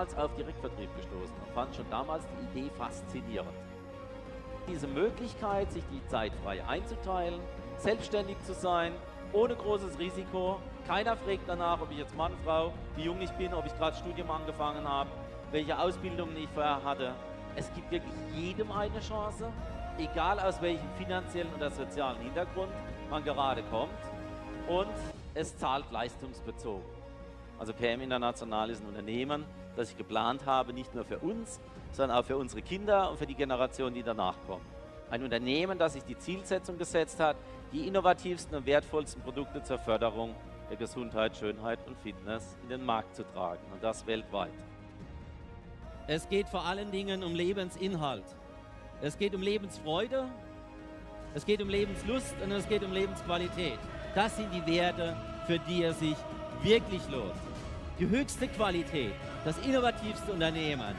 damals auf Direktvertrieb gestoßen und fand schon damals die Idee faszinierend. Diese Möglichkeit, sich die Zeit frei einzuteilen, selbstständig zu sein, ohne großes Risiko. Keiner fragt danach, ob ich jetzt Mann, Frau, wie jung ich bin, ob ich gerade Studium angefangen habe, welche Ausbildungen ich vorher hatte. Es gibt wirklich jedem eine Chance, egal aus welchem finanziellen oder sozialen Hintergrund man gerade kommt. Und es zahlt leistungsbezogen. Also PM International ist ein Unternehmen, das ich geplant habe, nicht nur für uns, sondern auch für unsere Kinder und für die Generation, die danach kommen. Ein Unternehmen, das sich die Zielsetzung gesetzt hat, die innovativsten und wertvollsten Produkte zur Förderung der Gesundheit, Schönheit und Fitness in den Markt zu tragen, und das weltweit. Es geht vor allen Dingen um Lebensinhalt. Es geht um Lebensfreude, es geht um Lebenslust und es geht um Lebensqualität. Das sind die Werte, für die es sich wirklich lohnt. Die höchste Qualität, das innovativste Unternehmen,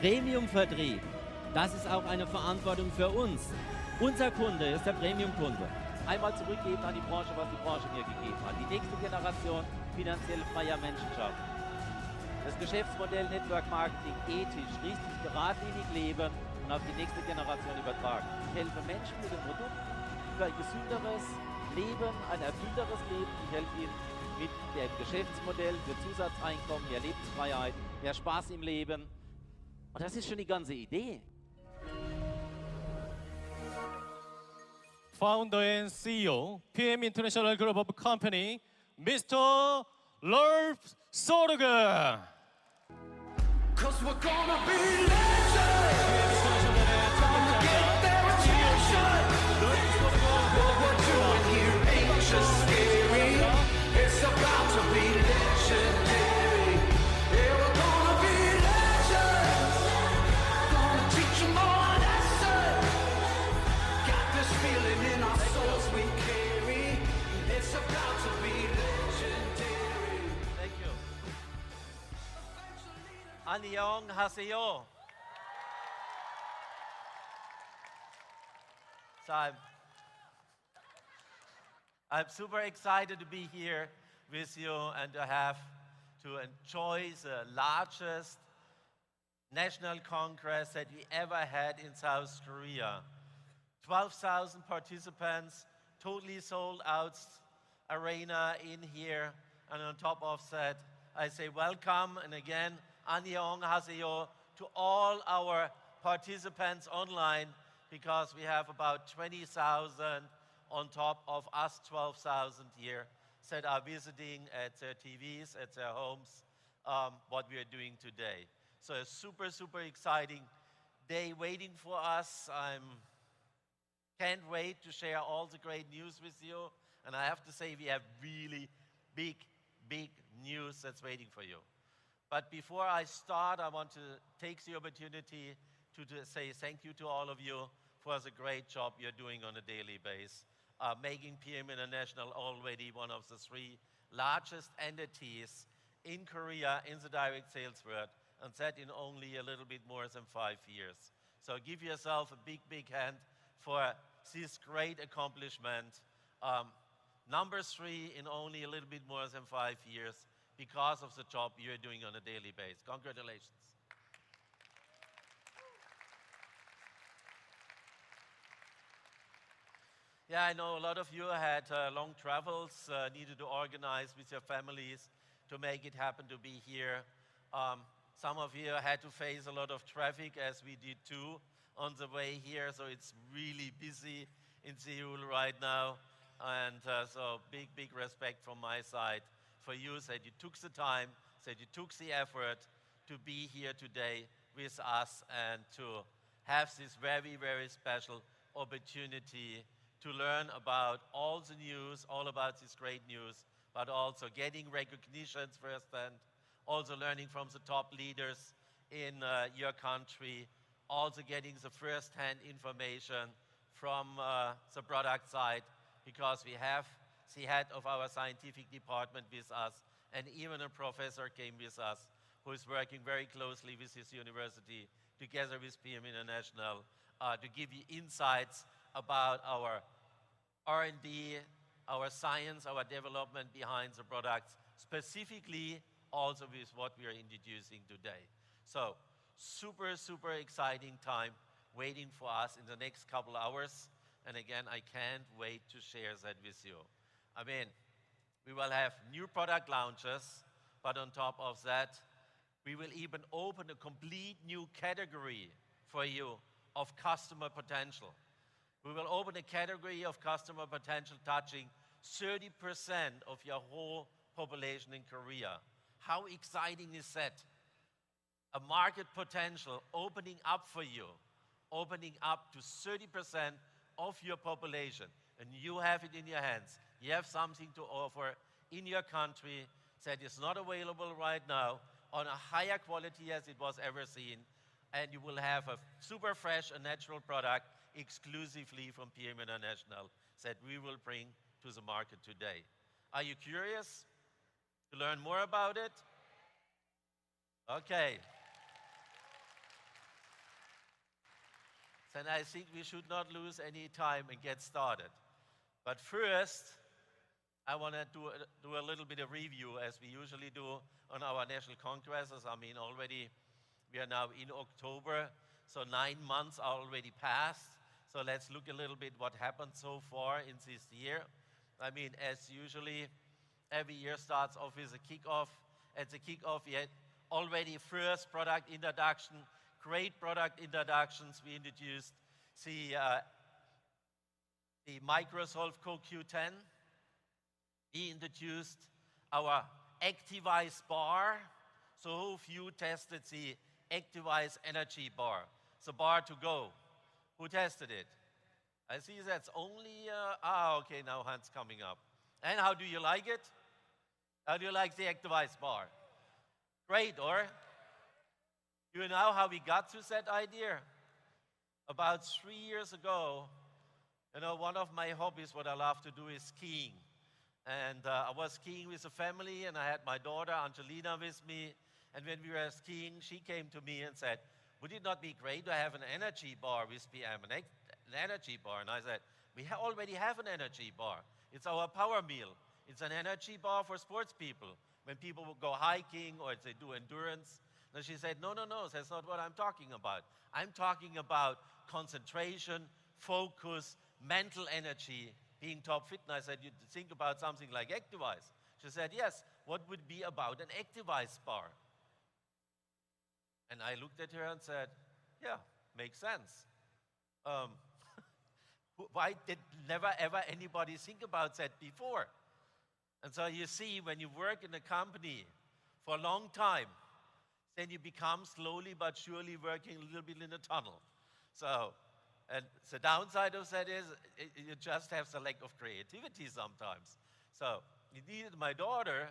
Premium-Vertrieb, das ist auch eine Verantwortung für uns. Unser Kunde ist der Premium-Kunde. Einmal zurückgeben an die Branche, was die Branche mir gegeben hat. Die nächste Generation finanziell freier Menschen schaffen. Das Geschäftsmodell Network Marketing ethisch, richtig, geradlinig leben und auf die nächste Generation übertragen. Ich helfe Menschen mit dem Produkt für ein gesünderes Leben, ein erfüllteres Leben. Ich helfe ihnen mit dem Geschäftsmodell für Zusatzeinkommen, mehr Lebensfreiheit, mehr Spaß im Leben. Und das ist schon die ganze Idee. Founder and CEO, PM International Group of Company, Mr. Lerf Sorge. 'Cause we're gonna be legends. Gonna get their attention. What we're doing here ain't just scary. It's about to be legendary. Yeah, we're gonna be legends. Gonna teach them all a lesson. Got this feeling in our souls we carry. It's about to be legendary. Thank you. 안녕하세요. So I'm super excited to be here with you and to enjoy the largest national congress that we ever had in South Korea. 12,000 participants, totally sold out arena in here, and on top of that, I say welcome, and again, 안녕하세요 to all our participants online, because we have about 20,000 on top of us 12,000 here that are visiting at their TVs, at their homes, what we are doing today. So a super, super exciting day waiting for us. Can't wait to share all the great news with you. And I have to say, we have really big, big news that's waiting for you. But before I start, I want to take the opportunity to say thank you to all of you for the great job you're doing on a daily basis, making PM International already one of the 3 largest entities in Korea in the direct sales world, and that in only a little bit more than 5 years. So give yourself a big, big hand for this great accomplishment. Number 3 in only a little bit more than 5 years, because of the job you're doing on a daily basis. Congratulations. Yeah, I know a lot of you had long travels, needed to organize with your families to make it happen to be here. Some of you had to face a lot of traffic, as we did too, on the way here, so it's really busy in Seoul right now. And so big, big respect from my side for you, that you took the time, that you took the effort to be here today with us and to have this very, very special opportunity to learn about all the news, all about this great news, but also getting recognitions firsthand, also learning from the top leaders in your country, also getting the first-hand information from the product side, because we have the head of our scientific department with us, and even a professor came with us who is working very closely with his university, together with PM International, to give you insights about our R&D, our science, our development behind the products, specifically also with what we are introducing today. So, super, super exciting time waiting for us in the next couple hours. And again, I can't wait to share that with you. I mean, we will have new product launches, but on top of that, we will even open a complete new category for you of customer potential. We will open a category of customer potential touching 30% of your whole population in Korea. How exciting is that? A market potential opening up for you, opening up to 30% of your population, and you have it in your hands. You have something to offer in your country that is not available right now on a higher quality as it was ever seen, and you will have a super fresh and natural product exclusively from PM International that we will bring to the market today. Are you curious to learn more about it? Okay. Then I think we should not lose any time and get started. But first, I want to do a little bit of review, as we usually do on our national congresses. I mean, already we are now in October, so 9 months are already passed. So let's look a little bit what happened so far in this year. I mean, as usually, every year starts off with a kickoff. At the kickoff, we had already first product introduction, great product introductions. We introduced the Microsoft CoQ10. We introduced our Activize bar. So who of you tested the Activize Energy bar? The bar to go. Who tested it? I see that's only, okay, now hand's coming up. And how do you like it? How do you like the Activize bar? Great, or? You know how we got to that idea? About 3 years ago, one of my hobbies, what I love to do is skiing. And I was skiing with a family, and I had my daughter, Angelina, with me. And when we were skiing, she came to me and said, would it not be great to have an energy bar with PM, an energy bar? And I said, we already have an energy bar. It's our power meal. It's an energy bar for sports people. When people will go hiking or they do endurance. And she said, no, that's not what I'm talking about. I'm talking about concentration, focus, mental energy, being top fit. And I said, you think about something like Activize. She said, yes, what would be about an Activize bar? And I looked at her and said, yeah, makes sense. Why did never ever anybody think about that before? And so you see, when you work in a company for a long time, then you become slowly but surely working a little bit in a tunnel. So, and the downside of that is you just have the lack of creativity sometimes. So you needed my daughter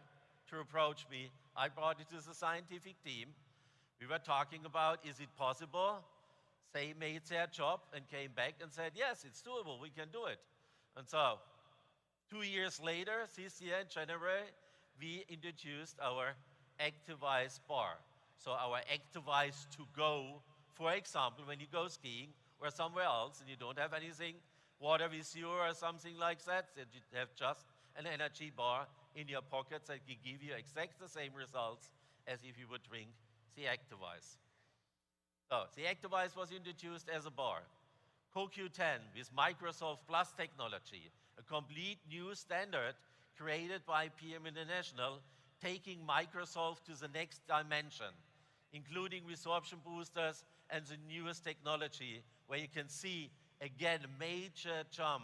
to approach me. I brought it to the scientific team. We were talking about, is it possible? They made their job and came back and said, yes, it's doable, we can do it. And so 2 years later, this year in January, we introduced our Activize bar. So our Activize to go, for example, when you go skiing or somewhere else and you don't have anything, water with you or something like that, that you have just an energy bar in your pockets that can give you exactly the same results as if you would drink the Activize. So the Activize was introduced as a bar. CoQ10 with Microsoft Plus technology, a complete new standard created by PM International, taking Microsoft to the next dimension, including resorption boosters and the newest technology, where you can see, again, a major jump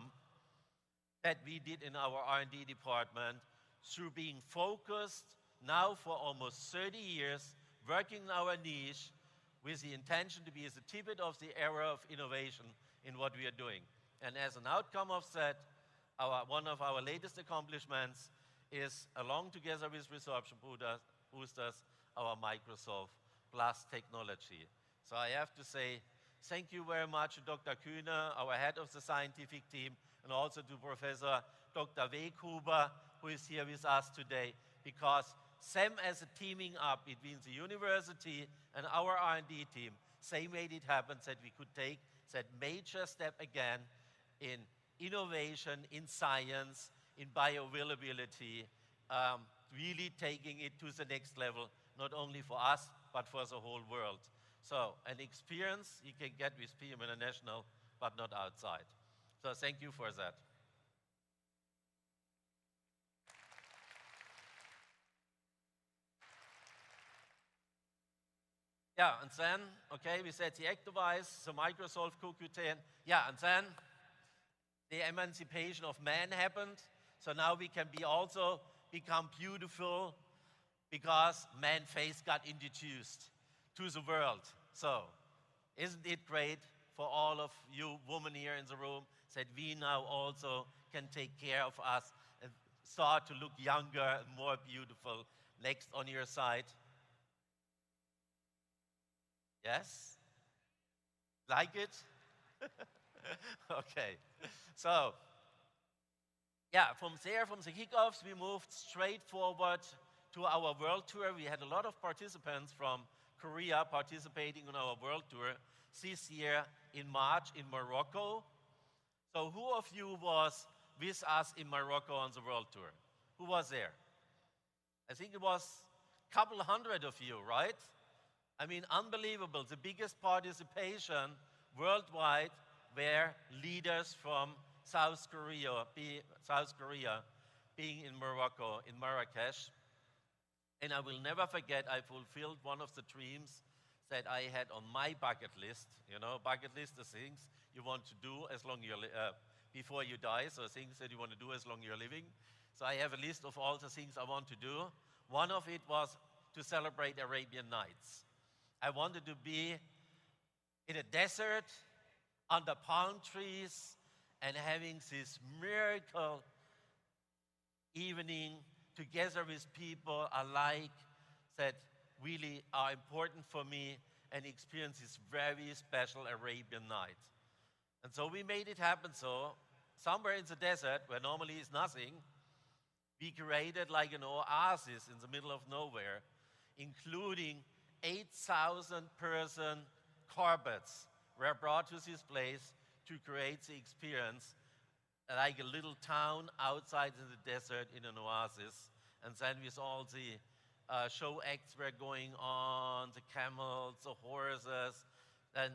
that we did in our R&D department through being focused now for almost 30 years, working in our niche with the intention to be at the tip of the era of innovation in what we are doing. And as an outcome of that, one of our latest accomplishments is, along together with resorption boosters, our Microsoft Plus technology. So I have to say thank you very much to Dr. Kühne, our head of the scientific team, and also to Professor Dr. Weghuber, who is here with us today, because them as a teaming up between the university and our R&D team, they made it happen that we could take that major step again in innovation, in science, in bioavailability, really taking it to the next level, not only for us, but for the whole world. So an experience you can get with PM International, but not outside. So thank you for that. Yeah, and then, okay, we said the Activise, the Microsoft CoQ10. Yeah, and then the emancipation of man happened. So now we can also become beautiful because man face got introduced to the world. So isn't it great for all of you women here in the room that we now also can take care of us and start to look younger and more beautiful? Next on your side. Yes? Like it? Okay. So, yeah, from there, from the kickoffs, we moved straight forward to our world tour. We had a lot of participants from Korea participating on our world tour this year in March in Morocco. So who of you was with us in Morocco on the world tour? Who was there? I think it was a couple hundred of you, right? I mean, unbelievable. The biggest participation worldwide were leaders from South Korea being in Morocco, in Marrakesh. And I will never forget, I fulfilled one of the dreams that I had on my bucket list. You know, bucket list is things you want to do as long you're before you die, so things that you want to do as long you're living. So I have a list of all the things I want to do. One of it was to celebrate Arabian Nights. I wanted to be in a desert, under palm trees, and having this miracle evening together with people alike that really are important for me and experience this very special Arabian night. And so we made it happen. So somewhere in the desert, where normally is nothing, we created like an oasis in the middle of nowhere, including 8,000-person corbettes were brought to this place to create the experience like a little town outside in the desert in an oasis. And then with all the show acts were going on, the camels, the horses, and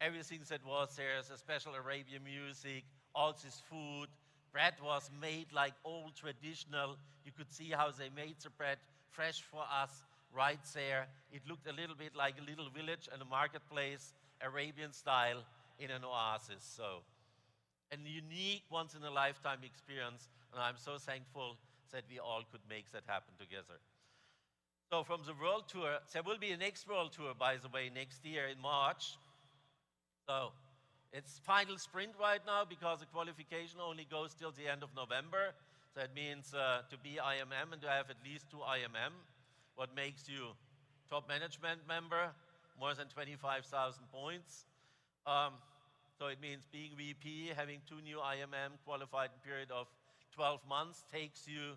everything that was there, the special Arabian music, all this food. Bread was made like old traditional. You could see how they made the bread fresh for us right there. It looked a little bit like a little village and a marketplace, Arabian style in an oasis. So a unique once-in-a-lifetime experience, and I'm so thankful that we all could make that happen together. So from the world tour, there will be a next world tour, by the way, next year in March. So it's final sprint right now because the qualification only goes till the end of November. So that means to be IMM and to have at least 2 IMM. What makes you top management member, more than 25,000 points. So it means being VP, having 2 new IMM qualified in a period of 12 months takes you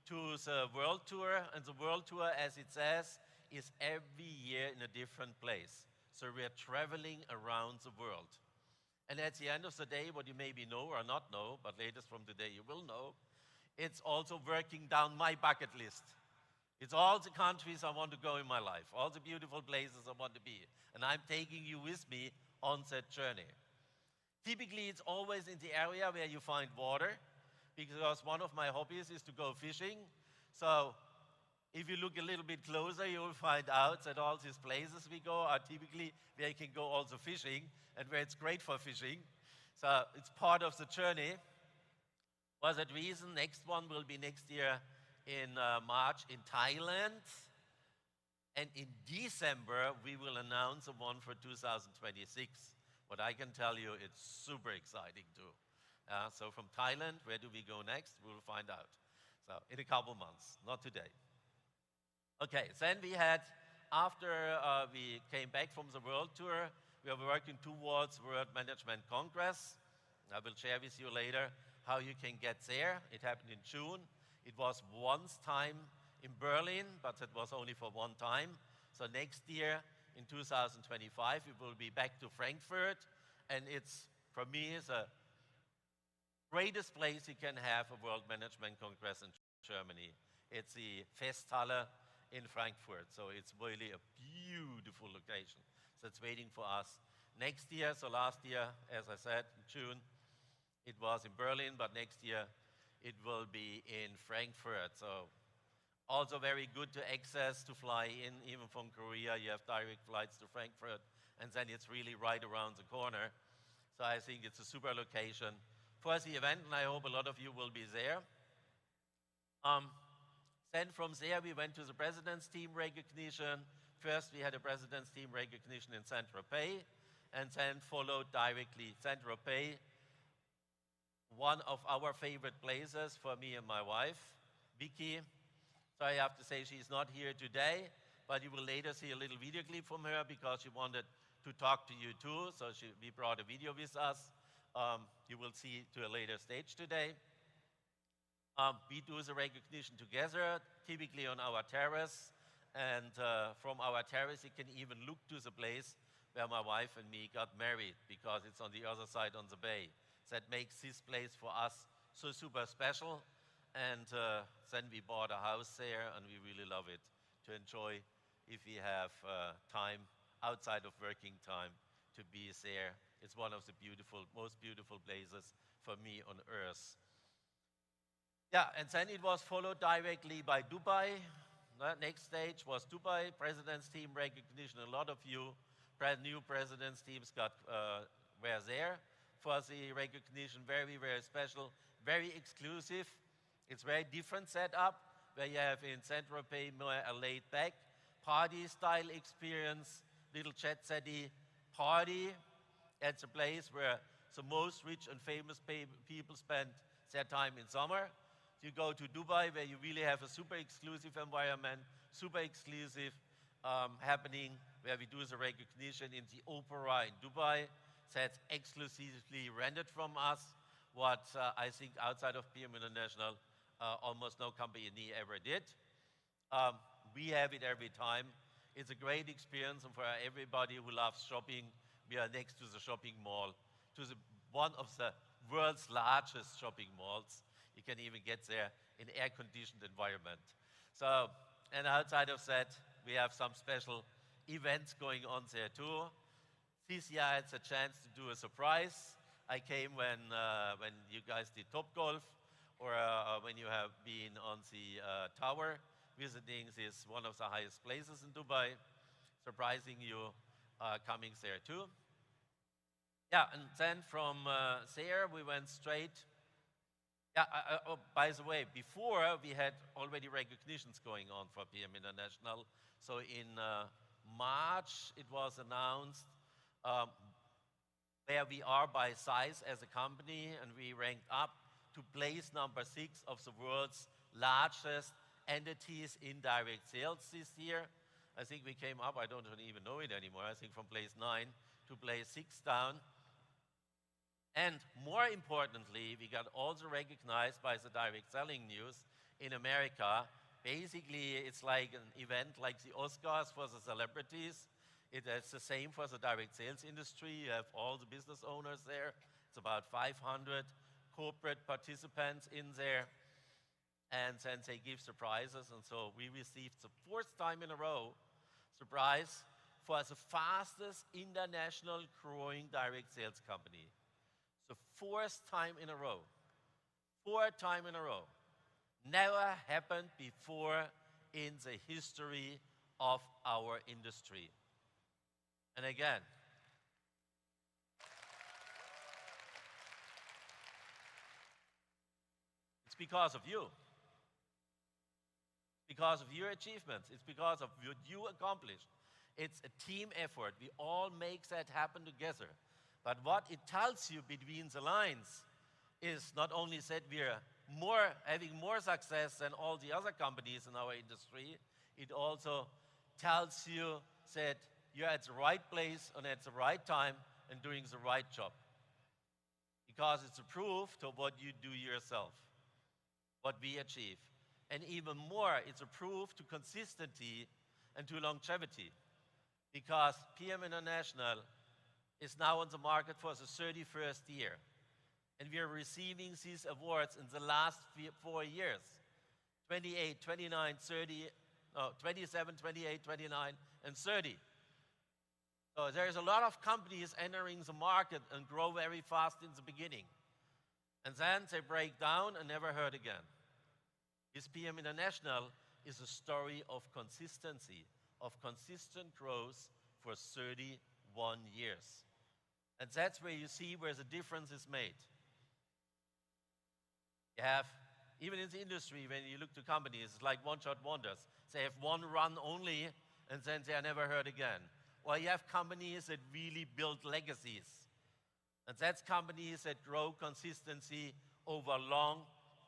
to the world tour. And the world tour, as it says, is every year in a different place. So we are traveling around the world. And at the end of the day, what you maybe know or not know, but latest from today you will know, it's also working down my bucket list. It's all the countries I want to go in my life, all the beautiful places I want to be. And I'm taking you with me on that journey. Typically, it's always in the area where you find water, because one of my hobbies is to go fishing. So if you look a little bit closer, you'll find out that all these places we go are typically where you can go also fishing and where it's great for fishing. So it's part of the journey. For that reason, next one will be next year in March in Thailand. And in December, we will announce the one for 2026. What I can tell you, it's super exciting too. So from Thailand, where do we go next? We'll find out. So in a couple months, not today. Okay, then we had, after we came back from the world tour, we are working towards World Management Congress. I will share with you later how you can get there. It happened in June. It was once time in Berlin, but it was only for one time. So next year, in 2025, we will be back to Frankfurt. And it's, for me, it's the greatest place you can have a World Management Congress in Germany. It's the Festhalle. in Frankfurt. So it's really a beautiful location. So it's waiting for us next year. So last year, as I said, in June, it was in Berlin, but next year it will be in Frankfurt. So also very good to access, to fly in, even from Korea. You have direct flights to Frankfurt, and then it's really right around the corner. So I think it's a super location for the event, and I hope a lot of you will be there. Then from there, we went to the President's Team recognition. First, we had a President's Team recognition in Saint-Tropez, and then followed directly Saint-Tropez, one of our favorite places for me and my wife, Vicky. So I have to say she's not here today, but you will later see a little video clip from her because she wanted to talk to you too. So we brought a video with us. You will see to a later stage today. We do the recognition together, typically on our terrace. And from our terrace, you can even look to the place where my wife and me got married because it's on the other side on the bay. That makes this place for us so super special. And then we bought a house there, and we really love it to enjoy if we have time outside of working time to be there. It's one of the most beautiful places for me on earth. Yeah, and then it was followed directly by Dubai. The next stage was Dubai, President's Team recognition. A lot of you new President's Teams were there for the recognition. Very, very special, very exclusive. It's very different setup, where you have in Saint-Tropez more a laid-back party-style experience, little jet-setty party. It's a place where the most rich and famous people spend their time in summer. You go to Dubai, where you really have a super exclusive environment, super exclusive happening, where we do the recognition in the Opera in Dubai. That's exclusively rented from us, what I think outside of PM International, almost no company ever did. We have it every time. It's a great experience, and for everybody who loves shopping, we are next to the shopping mall, to one of the world's largest shopping malls. You can even get there in air-conditioned environment. So, and outside of that, we have some special events going on there too. This year I had a chance to do a surprise. I came when you guys did Topgolf, or when you have been on the tower, visiting this one of the highest places in Dubai, surprising you coming there too. Yeah, and then from there we went straight. Yeah, oh, by the way, before we had already recognitions going on for PM International. So in March it was announced where we are by size as a company, and we ranked up to place number 6 of the world's largest entities in direct sales this year. I think we came up, I don't even know it anymore, I think from place 9 to place 6 down. And more importantly, we got also recognized by the Direct Selling News in America. Basically, it's like an event like the Oscars for the celebrities. It's the same for the direct sales industry. You have all the business owners there. It's about 500 corporate participants in there. And then they give surprises. And so we received the 4th time in a row surprise for the fastest international growing direct sales company. The 4th time in a row. 4th time in a row. Never happened before in the history of our industry. And again, it's because of you. Because of your achievements. It's because of what you accomplished. It's a team effort. We all make that happen together. But what it tells you between the lines is not only that we're having more success than all the other companies in our industry, it also tells you that you're at the right place and at the right time and doing the right job. Because it's a proof to what you do yourself, what we achieve. And even more, it's a proof to consistency and to longevity. Because PM International is now on the market for the 31st year. And we are receiving these awards in the last 4 years. 28, 29, 30, 27, 28, 29, and 30. So there's a lot of companies entering the market and grow very fast in the beginning. And then they break down and never heard again. This PM International is a story of consistency, of consistent growth for 31 years. And that's where you see where the difference is made. You have, even in the industry, when you look to companies, it's like one-shot wonders. They have one run only, and then they are never heard again. Well, you have companies that really build legacies. And that's companies that grow consistency over a long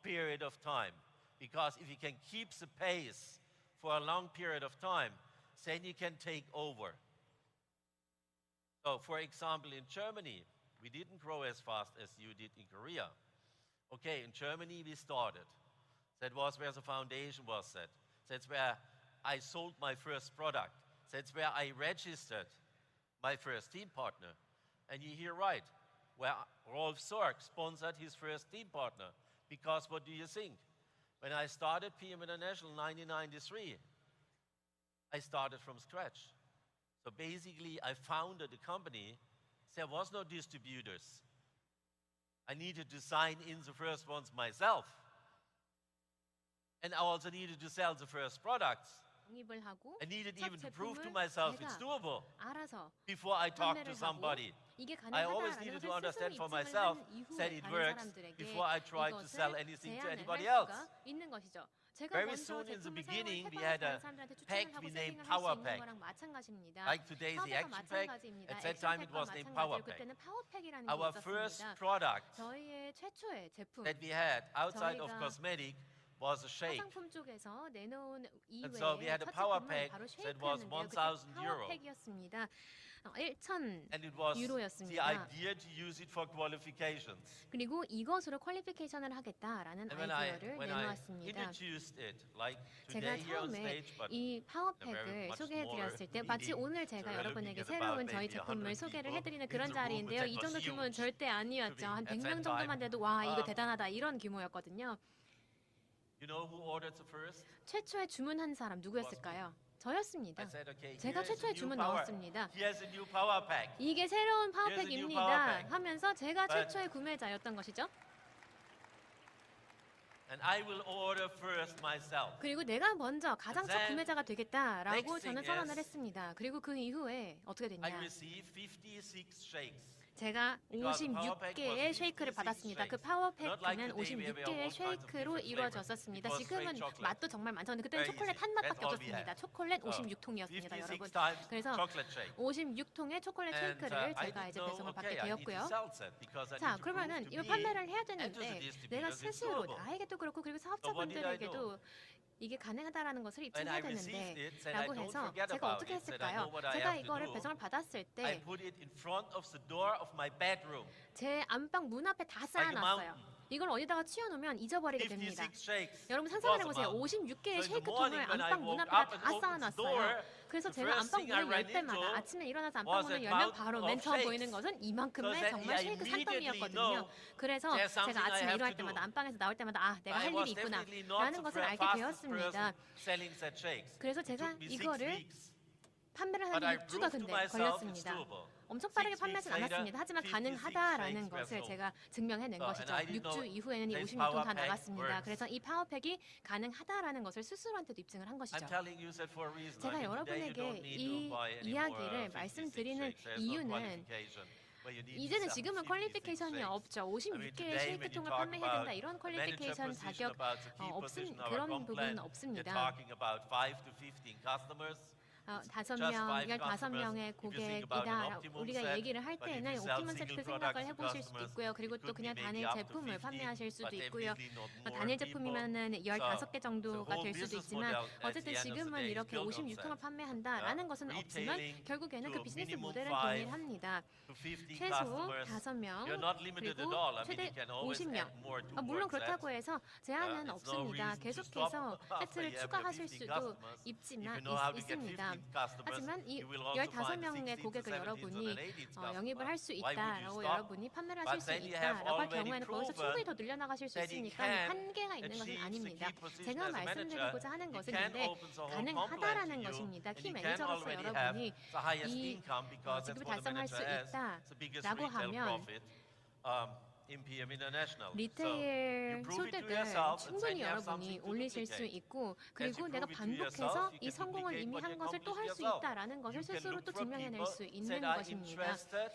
period of time. Because if you can keep the pace for a long period of time, then you can take over. So, for example, in Germany, we didn't grow as fast as you did in Korea. Okay, in Germany we started. That was where the foundation was set. That's where I sold my first product. That's where I registered my first team partner. And you hear right, where Rolf Sorg sponsored his first team partner. Because what do you think? When I started PM International in 1993, I started from scratch. So basically, I founded a company. There was no distributors. I needed to sign in the first ones myself. And I also needed to sell the first products. 독립을 하고 I needed 첫 even to prove to 제품을 myself it's 제가 doable 알아서 before I talked to 판매를 하고 somebody. 이게 I always 가능하다라는 needed to 것을 understand 스스로 for 입증을 myself 한 이후에 that it 다른 works 사람들에게 before I tried to sell 이것을 anything to 제안을 anybody 할 else. 수가 있는 것이죠. 제가 Very 먼저 soon in the 제품을 beginning, 사용을 we 해봐야 had a 다른 사람들한테 추천을 pack 하고 we named 세팅을 할 수 Power 있는 Pack. 거랑 마찬가지입니다. Like today's the 파워팩과 Action Pack, 마찬가지입니다. at that time it 액션팩과 was named Power 마찬가지로 Pack. 그때는 파워팩이라는 게 Our first 있었습니다. product 저희의 최초의 제품 that we had outside of 저희가 cosmetic was a shake. 화장품 쪽에서 내놓은 And so we 이외에 had a 첫 power 제품은 pack 바로 that was 쉐이크였는데요. 1,000 그때 euro. 파워팩이었습니다. 1,000 And it was the 유로였습니다. idea to use it for qualifications. 그리고 이것으로 퀄리피케이션을 하겠다라는 And when 아이디어를 I 내놓았습니다. introduced it, like 제가 today here on 처음에 stage, but 이 very 파워팩을 much 소개해드렸을 때 smaller 마치 meeting. 오늘 So 제가 we're 여러분에게 looking at 새로운 about 저희 maybe 제품을 100 소개를 people 해드리는 in 그런 the room, 자리인데요. but 이 that 정도 was 규모는 huge 절대 아니었죠. 한 at 100명 that 정도만 time. 돼도 와 이거 대단하다 이런 규모였거든요. You know who ordered the first? 최초에 주문한 사람 누구였을까요? 저였습니다. I said, okay, 제가 here's a 최초에 new 주문 power. 넣었습니다. Here's a new power pack. 이게 새로운 Here's a new power 파워팩입니다 pack. 하면서 제가 But- 최초의 구매자였던 것이죠. And I will order first myself. 그리고 내가 먼저 가장 첫 then 구매자가 되겠다라고 next 저는 thing 선언을 is 했습니다. 그리고 그 이후에 어떻게 I 됐냐? received 56 shakes. 제가 Because the power pack 56개의 was 쉐이크를 56 받았습니다. 그 shakes. Not like 파워팩은 today where we have 56개의 all kinds of 쉐이크로 different 이루어졌었습니다. flavors. It was 지금은 straight chocolate. 맛도 정말 많죠. 근데 그때는 Very 초콜릿 easy. 한 맛밖에 That's all we 없었습니다. had. 초콜릿 56통이었습니다, 56 여러분. times 그래서 chocolate shake. 56통의 초콜릿 And 쉐이크를 I 제가 didn't 이제 know, 배송을 받게 okay, I need to 되었고요. sell that because I 자, need to prove 그러면은 to 이걸 me 판매를 해야 and to the 되는데 내가 distributors it's 스스로 doable. 나에게도 그렇고 그리고 So what did I do? 사업자분들에게도 이게 가능하다라는 것을 When I 입증해야 received 되는데 it, said I 라고 don't 해서 forget 제가 about 어떻게 it, said I know 했을까요? what I 제가 have to 이거를 do. 배송을 받았을 I 때 put it in front of the door of my bedroom. 제 안방 문 앞에 다 쌓아놨어요. 이걸 어디다가 치워놓으면 잊어버리게 됩니다. 56 shakes. 여러분 It 상상을 was 해보세요. amount. 56개의 So in the 쉐이크통을 morning when I 안방 문 woke 앞에다 up and 다 opened the 쌓아놨어요. door, 그래서 the 제가 first 안방 thing I 문을 열 ran 때마다 into 아침에 일어나서 안방 was 문을 a 열면 mountain 바로 of 맨 처음 shakes. 보이는 것은 So 이만큼의 then 정말 I 쉐이크 immediately 산더미였거든요. know 그래서 there's something 제가 I 아침에 have 일어날 to do. 때마다 안방에서 나올 때마다 아 내가 I 할 was 일이 있구나 definitely not 라는 the 것을 알게 fastest 되었습니다. person selling such shakes. 그래서 It 제가 took me 6 이거를 weeks. 판매를 But I 하는데 6주가 proved to 근데 myself it's 걸렸습니다. doable. 엄청 빠르게 6 판매하진 weeks later, 않았습니다. 하지만 56 가능하다라는 shakes were 것을 sold. 제가 증명해낸 So, 것이죠. and I didn't 6주 know 이후에는 이 this 56통 다 power pack 나갔습니다. works. 그래서 이 파워팩이 가능하다라는 것을 스스로한테도 입증을 한 것이죠. I'm telling you that for a reason. 제가 I mean, today you 여러분에게 don't need to 이 buy any 이야기를 more 56 말씀드리는 shakes. There's no 이유는 qualification where you need to 이제는 sell 지금은 56 퀄리피케이션이 shakes. 없죠. I mean, 56개의 today when you 쉐이크통을 talk 판매해야 된다. about 이런 the manager 퀄리피케이션 position, 자격 about the key 없은 position of our 그런 comp 부분은 plan, 없습니다. you're talking about 5 to 15 customers. 5명, 15명의 고객이다. 우리가 얘기를 할 때는 옵티멈 세트 생각을 해보실 수도 있고요. 그리고 또 그냥 단일 제품을 판매하실 수도 있고요. 단일 제품이면은 15개 정도가 될 수도 있지만 어쨌든 지금은 이렇게 56통을 판매한다라는 것은 없지만 결국에는 그 비즈니스 모델은 동일합니다. 최소 5명 그리고 최대 50명. 물론 그렇다고 해서 제한은 없습니다. 계속해서 세트를 추가하실 수도 있습니다. with customers, 하지만 이 you will also find 15명의 16th, 고객을 17th, 여러분이 and 18th 영입을 할 수 customer. Why would you 있다라고 stop? 여러분이 판매를 But 하실 수 then you have 있다라고 할 already 경우에는 거기서 proven 충분히 더 늘려나가실 수 that you 있으니까 can 한계가 있는 것은 achieve the 아닙니다. key position 제가 as a manager. 말씀드리고자 하는 You 것은 can 근데 open the whole 가능하다라는 complement to 것입니다. you, 키 and you can 매니저로서 already have 여러분이 the highest 이 income because that's 직급을 what a 달성할 수 manager has, the biggest 있다라고 retail 하면 profit in PM International. So 리테일 you prove it to 소득을 yourself and 충분히 then you have 여러분이 something to 올리실 수 duplicate. 있고 As 그리고 you 내가 prove it to yourself, 반복해서 you 이 can 성공을 duplicate 이미 what you 한 것을 또 할 accomplished 수 yourself. 있다라는 것을 You can 스스로 look 또 for 증명해낼 people 수 that 있는 are 것입니다. interested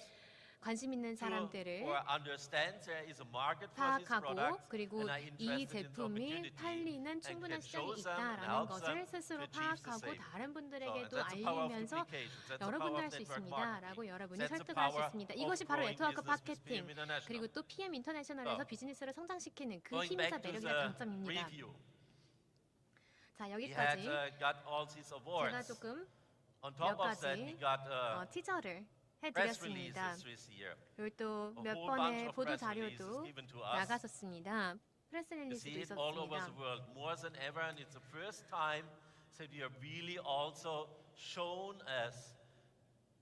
관심 있는 사람들을 or understand there is a market for this 파악하고 product 그리고 and are 이 interested in the 제품이 opportunity 팔리는 and 충분한 can show 시장이 them and 있다라는 help 것을 them 스스로 to achieve the 파악하고 same. 다른 So 분들에게도 that's the power of 알리면서 duplication. That's the 여러분도 power 할 of 수 network 있습니다라고 marketing. 여러분이 That's the 설득할 수 power 있습니다. of 이것이 바로 growing 네트워크 business with PM 마케팅 International. 그리고 또 PM 인터내셔널에서 비즈니스를 성장시키는 그 Going 힘이자 back to 매력이자 the 장점입니다. review, 자 we had 여기까지 got all these 제가 awards. 조금 On top 몇 of that, we 가지 got 티저를 press 해드렸습니다. releases this year. 그리고 또 A 몇 whole bunch 번의 of 보도 press 자료도 releases given to us. 나갔었습니다. 프레스 You 릴리즈도 see it all over 있었습니다. the world, more than ever, and it's the first time that we are really also shown as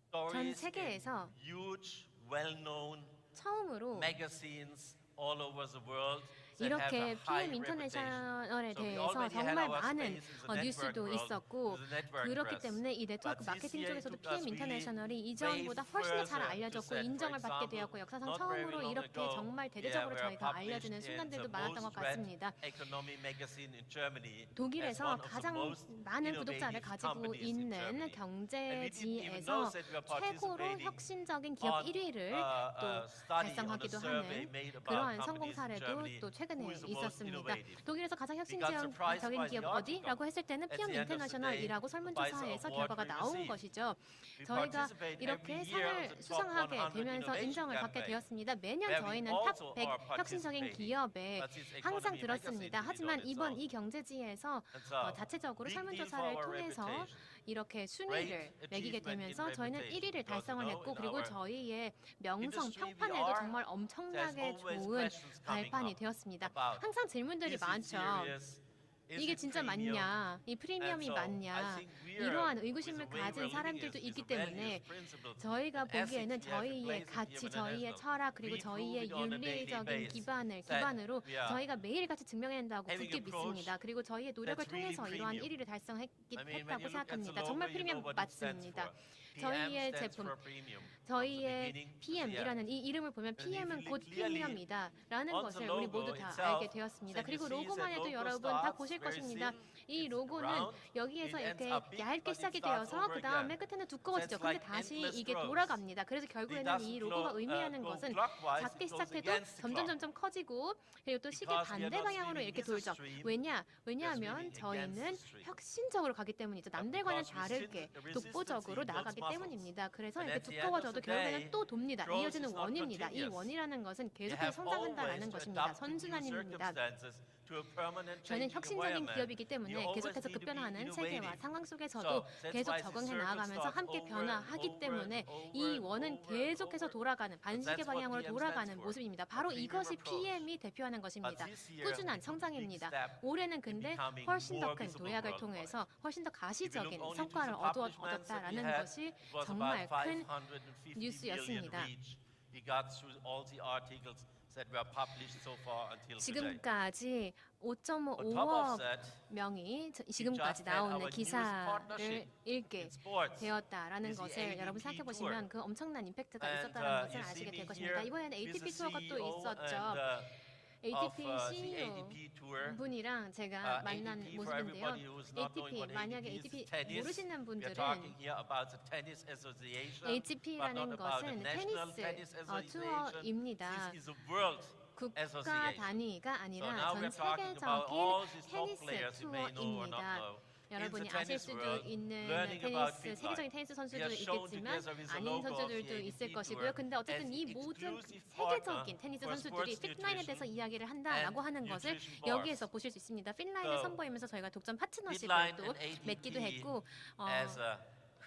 stories in 세계에서 huge, well-known 처음으로 magazines all over the world that have 이렇게 a high PM reputation. 인터내셔널에 So we 대해서 already had 정말 our 많은 space in the network 뉴스도 world, 있었고 with the network 그렇기 press. 때문에 이 네트워크 But 마케팅 this year 쪽에서도 it took us PM 인터내셔널이 really 이전보다 way 훨씬 더 잘 further to 알려졌고 set, for 인정을 받게 example, 되었고 역사상 not very 처음으로 long 이렇게 ago, 정말 we 대대적으로 were 저희가 알려지는 published in 순간들도 the 많았던 것 most read 같습니다. economic magazine in Germany as 독일에서 one of the 가장 most 많은 구독자를 innovative 가지고 companies in 있는 Germany. 경제지에서 that we are 최고로 participating 혁신적인 기업 on 1위를 또 달성하기도 하는 그러한 성공 사례도 또 최근에 있었습니다. 독일에서 가장 혁신적인 기업 어디라고 했을 때는 PM 인터내셔널이라고 설문조사에서 결과가 나온 것이죠. 저희가 이렇게 상을 수상하게 되면서 인정을 받게 되었습니다. 매년 저희는 탑 100 혁신적인 기업에 항상 들었습니다. 하지만 이번 이 경제지에서 자체적으로 설문조사를 통해서 이렇게 순위를 매기게 되면서 저희는 1위를 달성을 했고 그리고 저희의 명성 평판에도 정말 엄청나게 좋은 발판이 되었습니다. 항상 질문들이 많죠. 이게 진짜 맞냐? 이 프리미엄이 맞냐? 이러한 의구심을 가진 사람들도 있기 때문에 저희가 보기에는 저희의 가치, 저희의 철학 그리고 저희의 윤리적인 기반으로 저희가 매일같이 증명해낸다고 굳게 믿습니다. 그리고 저희의 노력을 통해서 이러한 1위를 달성했다고 생각합니다. 정말 프리미엄 맞습니다. 저희의 제품, 저희의 PM이라는 이 이름을 보면 PM은 곧 프리미엄이다라는 것을 우리 모두 다 알게 되었습니다. 그리고 로고만 해도 여러분 다 보실 것입니다. 이 로고는 여기에서 이렇게 얇게 시작이 되어서 그 다음에 끝에는 두꺼워지죠. 근데 다시 이게 돌아갑니다. 그래서 결국에는 이 로고가 의미하는 것은 작게 시작해도 점점 커지고 그리고 또 시계 반대 방향으로 이렇게 돌죠. 왜냐하면 저희는 혁신적으로 가기 때문이죠. 남들과는 다르게 독보적으로 나아가기 때문입니다. 그래서 이렇게 두꺼워져도 결국에는 또 돕니다. 이어지는 원입니다. 이 원이라는 것은 계속해서 성장한다라는 것입니다. 선순환입니다. 저희는 혁신적인 기업이기 때문에 계속해서 급변하는 세계와 상황 속에서도 계속 적응해 나아가면서 함께 변화하기 때문에 이 원은 계속해서 돌아가는 반시계 방향으로 돌아가는 모습입니다. 바로 이것이 PM이 대표하는 것입니다. 꾸준한 성장입니다. 올해는 근데 훨씬 더 큰 도약을 통해서 훨씬 더 가시적인 성과를 얻었다라는 것이 정말 큰 뉴스였습니다. 지금까지 5.5억 명이 지금까지 나오는 기사를 읽게 되었다라는 것을 여러분 생각해 보시면 그 엄청난 임팩트가 있었다는 것을 아시게 될 것입니다. 이번에는 ATP 투어가 또 있었죠. ATP CEO 분이랑 제가 만난 모습인데요. ATP 만약에 ATP 모르시는 분들은 ATP라는 것은 테니스 투어입니다. 국가 단위가 아니라 전 세계적인 테니스 투어입니다. 여러분이 아실 수도 있는 테니스, 세계적인 테니스 선수들도 있겠지만 아닌 선수들도 있을 것이고요. 근데 어쨌든 이 모든 세계적인 테니스 선수들이 핏라인에 대해서 이야기를 한다라고 하는 것을 여기에서 보실 수 있습니다. 핏라인을 선보이면서 저희가 독점 파트너십을 또 맺기도 했고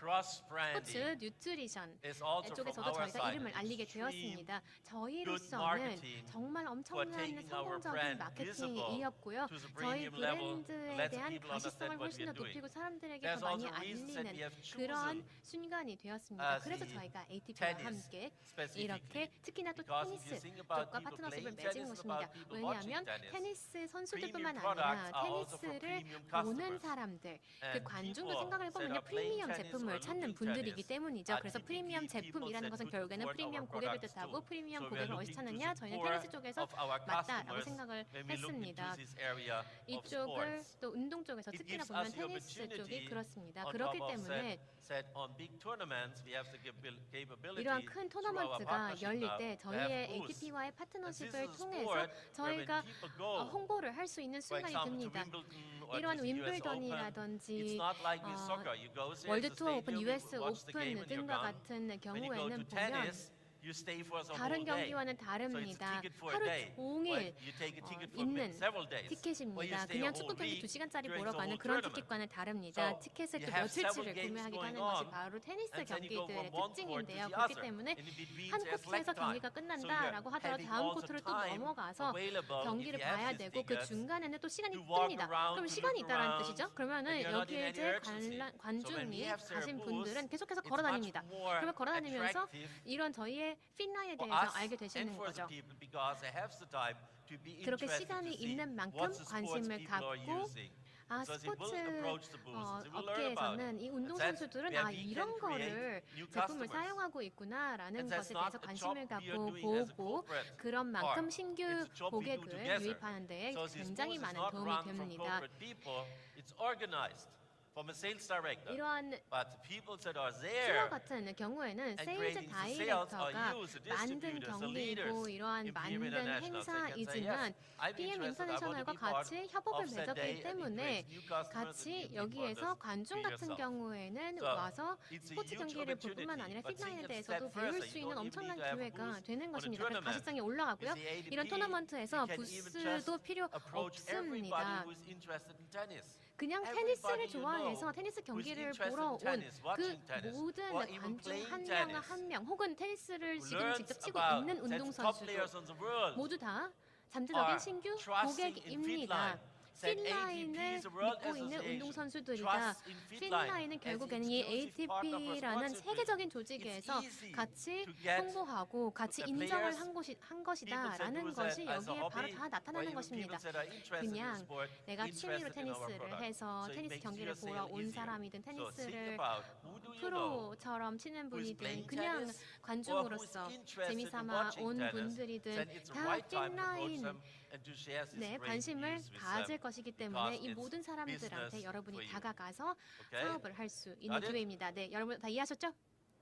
cross branding 스포츠 뉴트리션 is also from 쪽에서도 our 저희가 side. 이름을 알리게 Extreme 되었습니다. good 저희로서는 marketing 정말 for 엄청난 taking our 성공적인 brand 마케팅이었고요. visible to the 저희 premium level, 브랜드에 let the 대한 people 가시성을 understand what we 훨씬 더 are doing. 높이고 사람들에게 There's 더 많이 also reasons that we 알리는 have 그런 chosen 순간이 되었습니다. 그래서 the 저희가 ATP와 tennis 함께 specifically. 이렇게 특히나 또 Because if you 테니스 think about 쪽과 people 파트너십을 playing 맺은 tennis and 것입니다. about people watching 왜냐하면 tennis, 테니스 선수들뿐만 premium products 아니라 are also for 테니스를 premium 보는 customers. 사람들, 그 And 관중도 people 생각을 that 해보면 are playing 프리미엄 tennis 제품을 or 찾는 looking 분들이기 tennis 때문이죠. are 그래서 프리미엄 typically people 제품이라는 that 것은 would 결국에는 support 프리미엄 our 고객을 products 뜻하고 too. 프리미엄 So we are 고객을 어디서 looking to 찾느냐? 저희는 support 테니스 쪽에서 of our 맞다라고 customers 생각을 when we look into 했습니다. this area of 이쪽을 sports. 또 운동 쪽에서 It 특히나 gives 보면 us the 테니스 쪽이 opportunity 그렇습니다. on 그렇기 top of 때문에 said on big tournaments we have the capability 이러한 큰 through our 토너먼트가 partnership 열릴 now 때 to have 저희의 booths. ATP와의 And this 파트너십을 is a 통해서 sport where 저희가 when people go, 홍보를 할 수 있는 for 순간이 example, to 됩니다. Wimbledon or 이러한 to the US Open, it's 윈블던이라든지 not like with soccer. You go there 월드 to the 투어 오픈, stadium, you US watch the game 오픈 and you're 등과 gone. 같은 When you go 경우에는 to 보면 tennis, you stay for the 다른 whole day. 경기와는 So it's a 다릅니다. ticket for a 하루 day. Or 종일 you take a ticket for 있는 several days. Or you 티켓입니다. stay 그냥 a 축구 whole 경기 week 2시간짜리 during 보러 the 가는 whole 그런 tournament. 티켓과는 다릅니다. So 티켓을 you 또 have several 며칠치를 games 구매하기도 하는 going 것이 on, 바로 테니스 and then you go 경기들의 from one court to 특징인데요. the 그렇기 other. 때문에 And in between 한 there's 코트에서 lag time. 경기가 So 끝난다라고 you're 하더라도 having 다음 also 코트로 또 time 넘어가서 available 경기를 if you have 봐야 these 되고 그 tickets 중간에는 또 시간이 to walk 뜹니다. around, 그럼 to 시간이 look 있다는 around, 뜻이죠. 그러면은 and you're not in 여기에 any 이제 urgency. So when we 관중이 have their 가신 booths, 분들은 계속해서 it's 걸어 much 다닙니다. more 그러면 걸어 다니면서 attractive 이런 저희의 핀라인에 for 대해서 us 알게 and 되시는 for the 거죠. people because they have the time to be 그렇게 interested to 시간이 see 있는 만큼 what the sports 관심을 people are 갖고 using. 아 So they will 스포츠 approach the booths. They will learn about 업계에서는 이 it. 운동 And that's 선수들은 where 아 we 이런 can create 거를 new 제품을 customers. 사용하고 있구나라는 And that's 것에 not 대해서 a 관심을 job we are 갖고 doing as a 보고 corporate 그런 만큼 part. 신규 It's a job we do 고객을 together. 유입하는 데에 So this 굉장히 booth is 많은 not 도움이 run from 됩니다. corporate people. It's organized from a sales director. 이러한 But the people that are 투어 there 같은 경우에는 and 세일즈 creating the sales are 다이렉터가 you, the 만든 distributors, the leaders 경기이고 이러한 in PM 만든 International. So they can say, 행사이지만 yes, I'm PM interested. I want to 인터내셔널과 be part 같이 협업을 of that 맺었기 day, and it 때문에 creates new customers and 같이 new people 여기에서 just 관중 be 같은 yourself. 경우에는 So, 와서 it's a 스포츠 huge 경기를 볼 뿐만 opportunity. 아니라 But 핏라인에 take it a 대해서도 step 배울 further. 수 You 있는 don't even 엄청난 need to have a 기회가 booth 되는 for the 것입니다. 그래서 tournament. 가시장이 올라가고요. With the ADP, 이런 토너먼트에서 we can even 부스도 just 필요 approach everybody 없습니다. who is interested in tennis. 그냥 Everybody 테니스를 you 좋아해서 know 테니스 who's 경기를 interested 보러 in 온 tennis, 그 watching tennis, 모든 or even 관중 playing 한 명 tennis, 한 명 혹은 테니스를 지금 learns 직접 치고 about 있는 the 운동 top 선수들 players on the world 모두 다 are 잠재적인 신규 trusting in 고객입니다. Fitline. Said ATP 핀라인을 is the world 믿고 있는 association. 운동 선수들이다. Trusts in Fitline 핀라인은 as 결국에는 이 exclusive partner for ATP라는 sports 세계적인 equipment. 조직에서 It's easy 같이 to get 홍보하고 같이 the 인정을 players, 한 people that 것이다라는 do 것이 that as a 여기에 바로 hobby, 다 or 나타나는 even 것입니다. people that are interested in 그냥 sport, 내가 취미로 interested in our 테니스를 product. 해서 So it 테니스 makes 경기를 your 보러 sale 온 easier. 사람이든 So think 테니스를 about who do you know 프로처럼 치는 who is 분이든 playing 그냥 tennis or who is 관중으로서 interested in 재미삼아 watching 온 tennis, 분들이든 then it's the 다 right time to approach 핀라인 them and to share this 네, great 관심을 news with 가질 them 것이기 때문에 이 because 모든 it's 사람들한테 business 여러분이 for you. 다가가서 Okay? 사업을 할 수 있는 Got it? 기회입니다. 네, 여러분 다 이해하셨죠?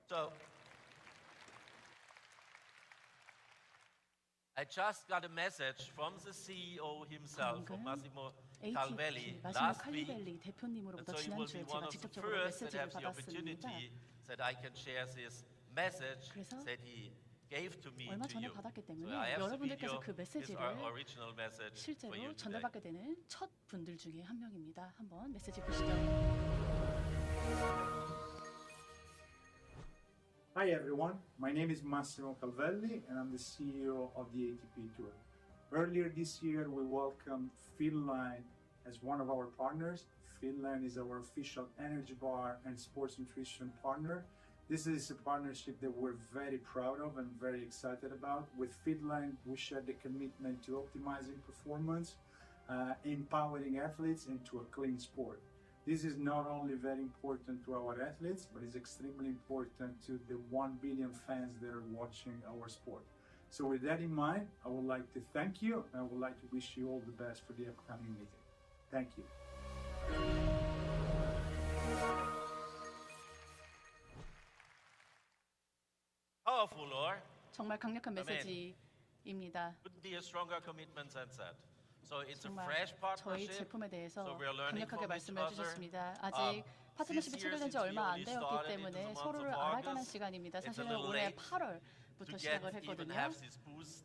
So I just got a message from the CEO himself, from Massimo Calvelli, ATP 마시모 last week. 칼리벨리 And 대표님으로부터 so you will 지난주에 be 제가 one of the 직접적으로 first that 메시지를 have the 받았습니다. opportunity that I can share this message 그래서 that he gave to me 얼마 to 전에 you. 받았기 So 때문에 I have the 여러분들께서 video. 그 It's 메시지를 our original message for 실제로 you today. 전달받게 되는 첫 분들 중에 한 명입니다. 한번 메시지 보시죠. Hi everyone, my name is Massimo Calvelli and I'm the CEO of the ATP Tour. Earlier this year we welcomed Fitline as one of our partners. Fitline is our official energy bar and sports nutrition partner. This is a partnership that we're very proud of and very excited about. With Fitline, we share the commitment to optimizing performance, empowering athletes, and to a clean sport. This is not only very important to our athletes, but it's extremely important to the 1 billion fans that are watching our sport. So with that in mind, I would like to thank you and I would like to wish you all the best for the upcoming meeting. Thank you. Powerful, Lord. 정말 강력한 아멘. 메시지입니다. Couldn't be a stronger commitment than that. So it's a 정말 fresh 저희 partnership. 제품에 대해서 So we are learning 강력하게 from each 말씀해 other. 주셨습니다. 아직 파트너십이 this year 체결된 지 since we 얼마 안 only 되었기 started 때문에 into the month 서로를 of 알아가는 August, 시간입니다. it's a 사실은 little 올해 late. 8월 부터 시작을 했거든요.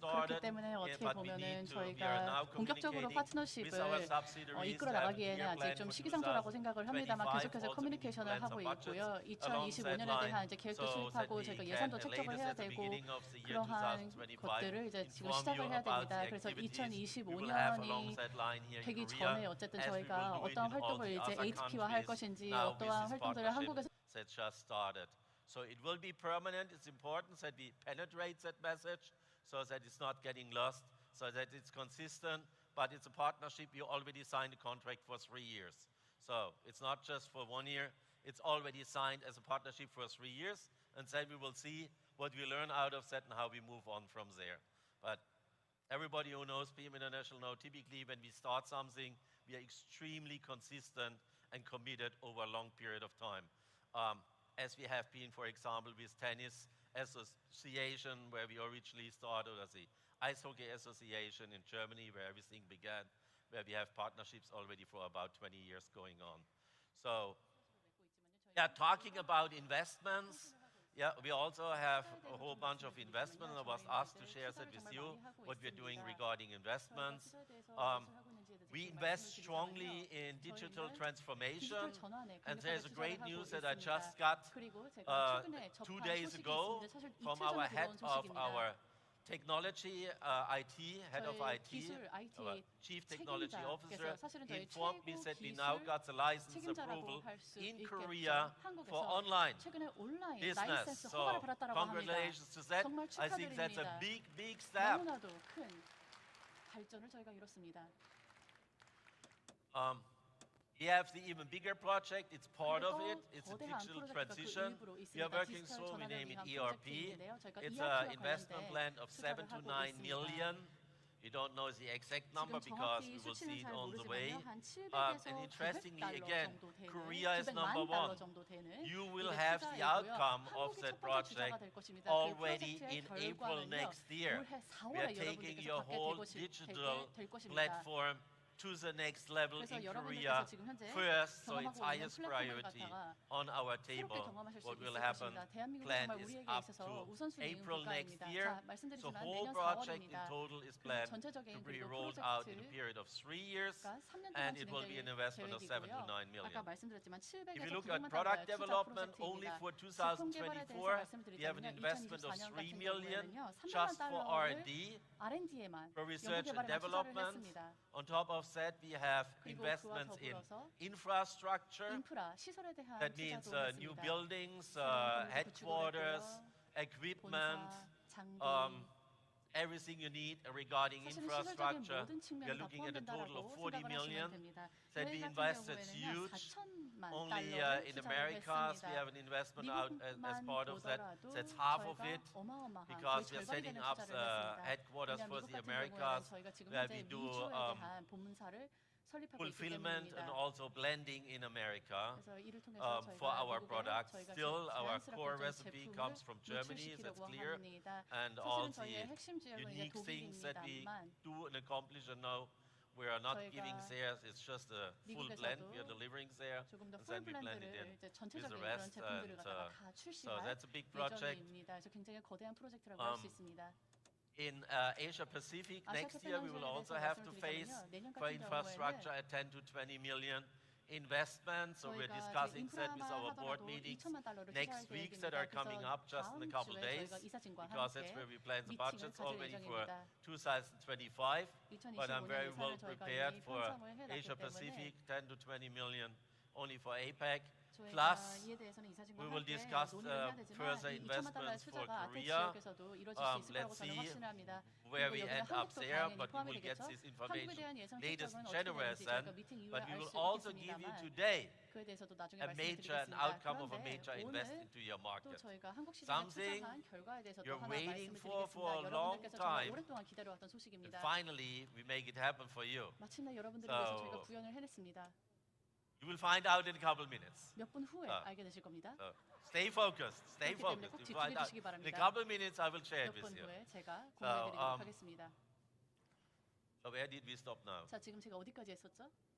그렇기 때문에 어떻게 보면은 저희가 본격적으로 파트너십을 이끌어 나가기에는 아직 좀 시기상조라고 생각을 합니다만 계속해서 커뮤니케이션을 하고 있고요. 2025년에 대한 이제 계획도 수립하고 저희가 예산도 책정을 해야 되고 그러한 것들을 이제 지금 시작을 해야 됩니다. 그래서 2025년이 되기 전에 어쨌든 저희가 어떠한 활동을 이제 ATP와 할 것인지 어떠한 활동들을 한국에서 So it will be permanent. It's important that we penetrate that message so that it's not getting lost, so that it's consistent. But it's a partnership. You already signed a contract for 3 years. So it's not just for 1 year. It's already signed as a partnership for 3 years. And then we will see what we learn out of that and how we move on from there. But everybody who knows PM International knows typically when we start something, we are extremely consistent and committed over a long period of time. As we have been, for example, with Tennis Association, where we originally started, as the Ice Hockey Association in Germany, where everything began, where we have partnerships already for about 20 years going on. So, yeah, talking about investments, yeah, we also have a whole bunch of investment. I was asked to share that with you, what we're doing regarding investments. We invest strongly in digital transformation, and there's a great news that I just got 2 days ago from our head of our technology, IT, head of IT, our chief technology officer, informed me that we now got the license approval in Korea for online business. So congratulations to that. I think that's a big, big step. We have the even bigger project. It's part of it. It's a digital transition. We are working through, we name it ERP. It's an investment plan of 7 to 9 million. We don't know the exact number because we will see it on the way. And interestingly, again, Korea is number one. You will have the outcome of that project already in April next year. We are taking your whole digital platform to the next level in Korea first, so it's highest priority on our table. What will happen, plan is up to April next year. So whole project in total is planned to be rolled out in a period of 3 years, and it will be an investment of 7 to 9 million. If you look at product development, only for 2024, we have an investment of 3 million just for R&D, for research and development. On top of that, we have investments in infrastructure. That means new buildings, headquarters, equipment, everything you need regarding infrastructure. We are looking at a total of 40 million that we invest. That's huge. Only in Americas, we have an investment out as part of that. That's half of it, because we are setting up headquarters for the Americas, where we do fulfillment and also blending in America for our products. Still, our core recipe comes from Germany, that's clear. And all the unique things that we do and accomplish, and now we are not giving shares, it's just a full blend we are delivering there, and then we blend it in with the rest. And so that's a big project. In Asia Pacific, next year we will also have to face for infrastructure a 10 to 20 million investment. So we're discussing that with our board meetings next week that are coming up just in a couple of days, because that's where we plan the budgets already for 2025. But I'm very well prepared for Asia Pacific, 10 to 20 million only for APAC. Plus, we will discuss further investments for Korea. Let's see where we end up there, but we will get this information latest in January then. But we will also give you today a major, an outcome of a major investment into your market. Something you're waiting for a long time, and finally we make it happen for you. So, you will find out in a couple of minutes. Stay focused. Stay focused. You find out. In a couple of minutes, I will share it with you. So where did we stop now? 자, 지금 제가 어디까지 했었죠?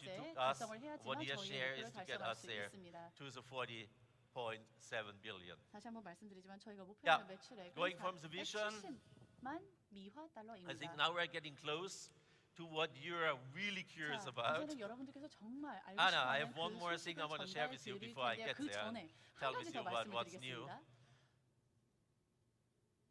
she 이제 took us 달성을 해야지만 1 year 저희의 share 목표를 is to get 달성할 us 수 there 있습니다. to the 40 billion. 다시 한번 말씀드리지만 저희가 Yeah, 목표하는 매출액은 going from the vision, 170만 미화 달러입니다. I think now we're getting close to what you're really curious about. 이제는 여러분들께서 정말 알고 Anna, I 싶어하는 have one more 그 thing I want to share with you before I get 그 there and 전에 tell 한 with 가지 you 더 about what's new. 말씀드리겠습니다.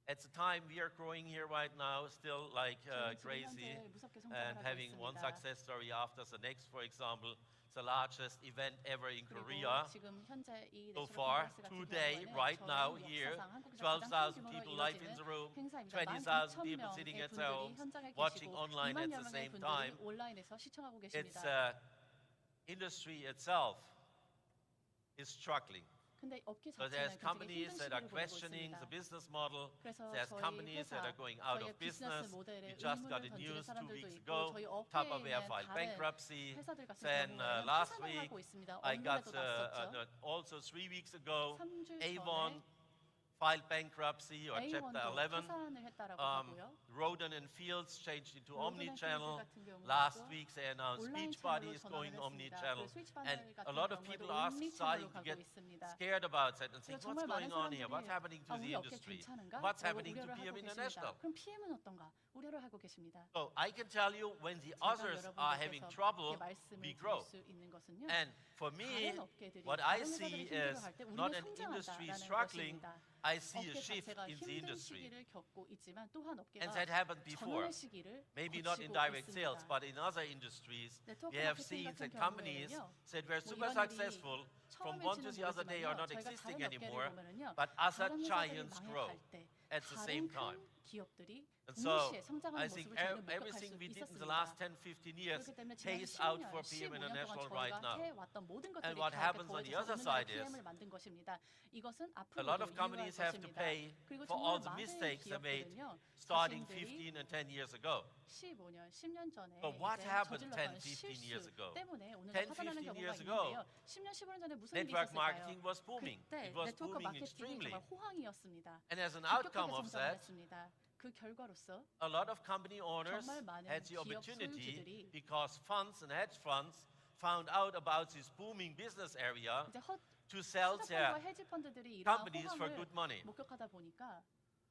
At the time we are growing here right now, still like 지금 crazy, 현재 무섭게 and 성장을 하고 having one 있습니다. success story after the next. For example, the largest event ever in 그리고 Korea. 지금 현재 이 So 내추럴 far, 콘그레스 같은 today, 경우에는 right 저희 now, here, 역사상 한국에서 가장 큰 12,000 규모로 people live in 이루어지는 the room, 행사입니다. 20,000 people sitting 11,000명의 at 분들이 home, 현장에 watching 계시고 online 2만 at 여 the 명의 same 분들이 time. 온라인에서 시청하고 It's 계십니다. industry itself is struggling. 근데 업계 So 자체는 there's 굉장히 companies 힘든 that are 시기를 보내고 questioning 있습니다. the business model. 그래서 There's 저희 companies that 회사, are going out 저희의 of 비즈니스 business. 모델에 We just got 의문을 the 던지는 news 2 사람들도 weeks 있고 ago. 저희 업계에 Tupperware 있는 filed 다른 bankruptcy. 회사들 같은 Then 경우에는 last 파산을 week, 하고 있습니다. I got 언론에도 났었죠. also 3 weeks ago, 3주 Avon 전에 filed bankruptcy or Chapter A1도 11. 파산을 했다라고 하고요. Roden and Fields changed into Roden and omni-channel. Fields 같은 경우도 Last week they announced 온라인 Beachbody 채널로 is going 전환을 했습니다. omni-channel. 그리고 스위치 And 바늘 a 같은 lot of 경우에도 people are omni starting 채널로 to 가고 get 있습니다. scared about that and think, 그래서 what's 정말 많은 going on here? 사람들이 What's happening to the 우리 업계 industry? 괜찮은가? What's 라고 happening to 우려를 PM 하고 International? 계십니다. 그럼 PM은 어떤가? 우려를 하고 계십니다. So I can tell you when the 제가 others are having 여러분들께서 trouble, 이렇게 말씀을 we 드릴 grow. 수 있는 것은요. And for me, 다른 업계들이 what I 다른 see 회사들이 is 힘들어할 때 not 우리는 an industry 성장한다라는 struggling. 것입니다. I see a 업계 shift 자체가 in the 힘든 industry. 시기를 겪고 있지만 또한 업계가 And that happened before. 전환의 시기를 Maybe not in 거치고 direct sales, 있습니다. but in other industries, 네트워크 we have 마케팅 seen 같은 that companies 경우에는요. said we're 뭐 super 이런 일이 successful from one to the other day are not 저희가 existing 다른 업계를 anymore, 보면은요. but other 다른 회사들이 giants grow 망해갈 때 at the 다른 same 큰 time. 기업들이 And so 동시에 성장하는 I think 모습을 저희는 목격할 everything 수 we did in the 있었습니다. last 10, 15 years 그렇기 때문에 지난 pays out 10년, for PM 15년 International 동안 right 저희가 now. 해왔던 모든 것들이 And what 다 happens on 이렇게 the other 더해져서 side 오늘날의 is PM을 만든 것입니다. 이것은 a lot of 앞으로도 companies 유효할 have to 것입니다. pay 그리고 for all 정말 the 많은 mistakes they made 기업들은요. starting 자신들이 15 and 10 years ago. 15년, 10년 전에 But what 이제 happened 10, 저질렀던 15 years 실수 ago? 때문에 오늘 10, 파산하는 15 경우가 years ago, 있는데요. 10년, 15년 전에 무슨 일이 Network 있었을까요? marketing was booming. 그때 It was 네트워크 booming 마케팅이 extremely. 정말 호황이었습니다. And as an 급격하게 outcome of that, 성장했습니다. 그 결과로서 a lot of company owners 정말 많은 had the 기업 opportunity 소유주들이 because funds and hedge funds found out about this booming business area 이제 to sell 투자펀드와 their 헤지 펀드들이 이러한 companies for good money. 호황을 목격하다 보니까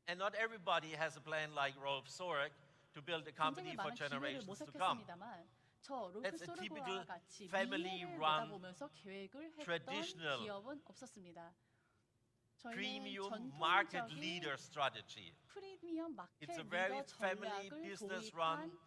And not everybody has a plan like Rolf Sorek to build a company 굉장히 for 많은 기회를 generations to come. 모색했습니다만 저 롤프 That's a typical 소르고와 같이 family 미래를 run 내다보면서 계획을 했던 traditional 기업은 없었습니다. Premium 저희는 market 전통적인 leader strategy. 프리미엄 마켓 It's a 리더 very family 전략을 business 도입한 run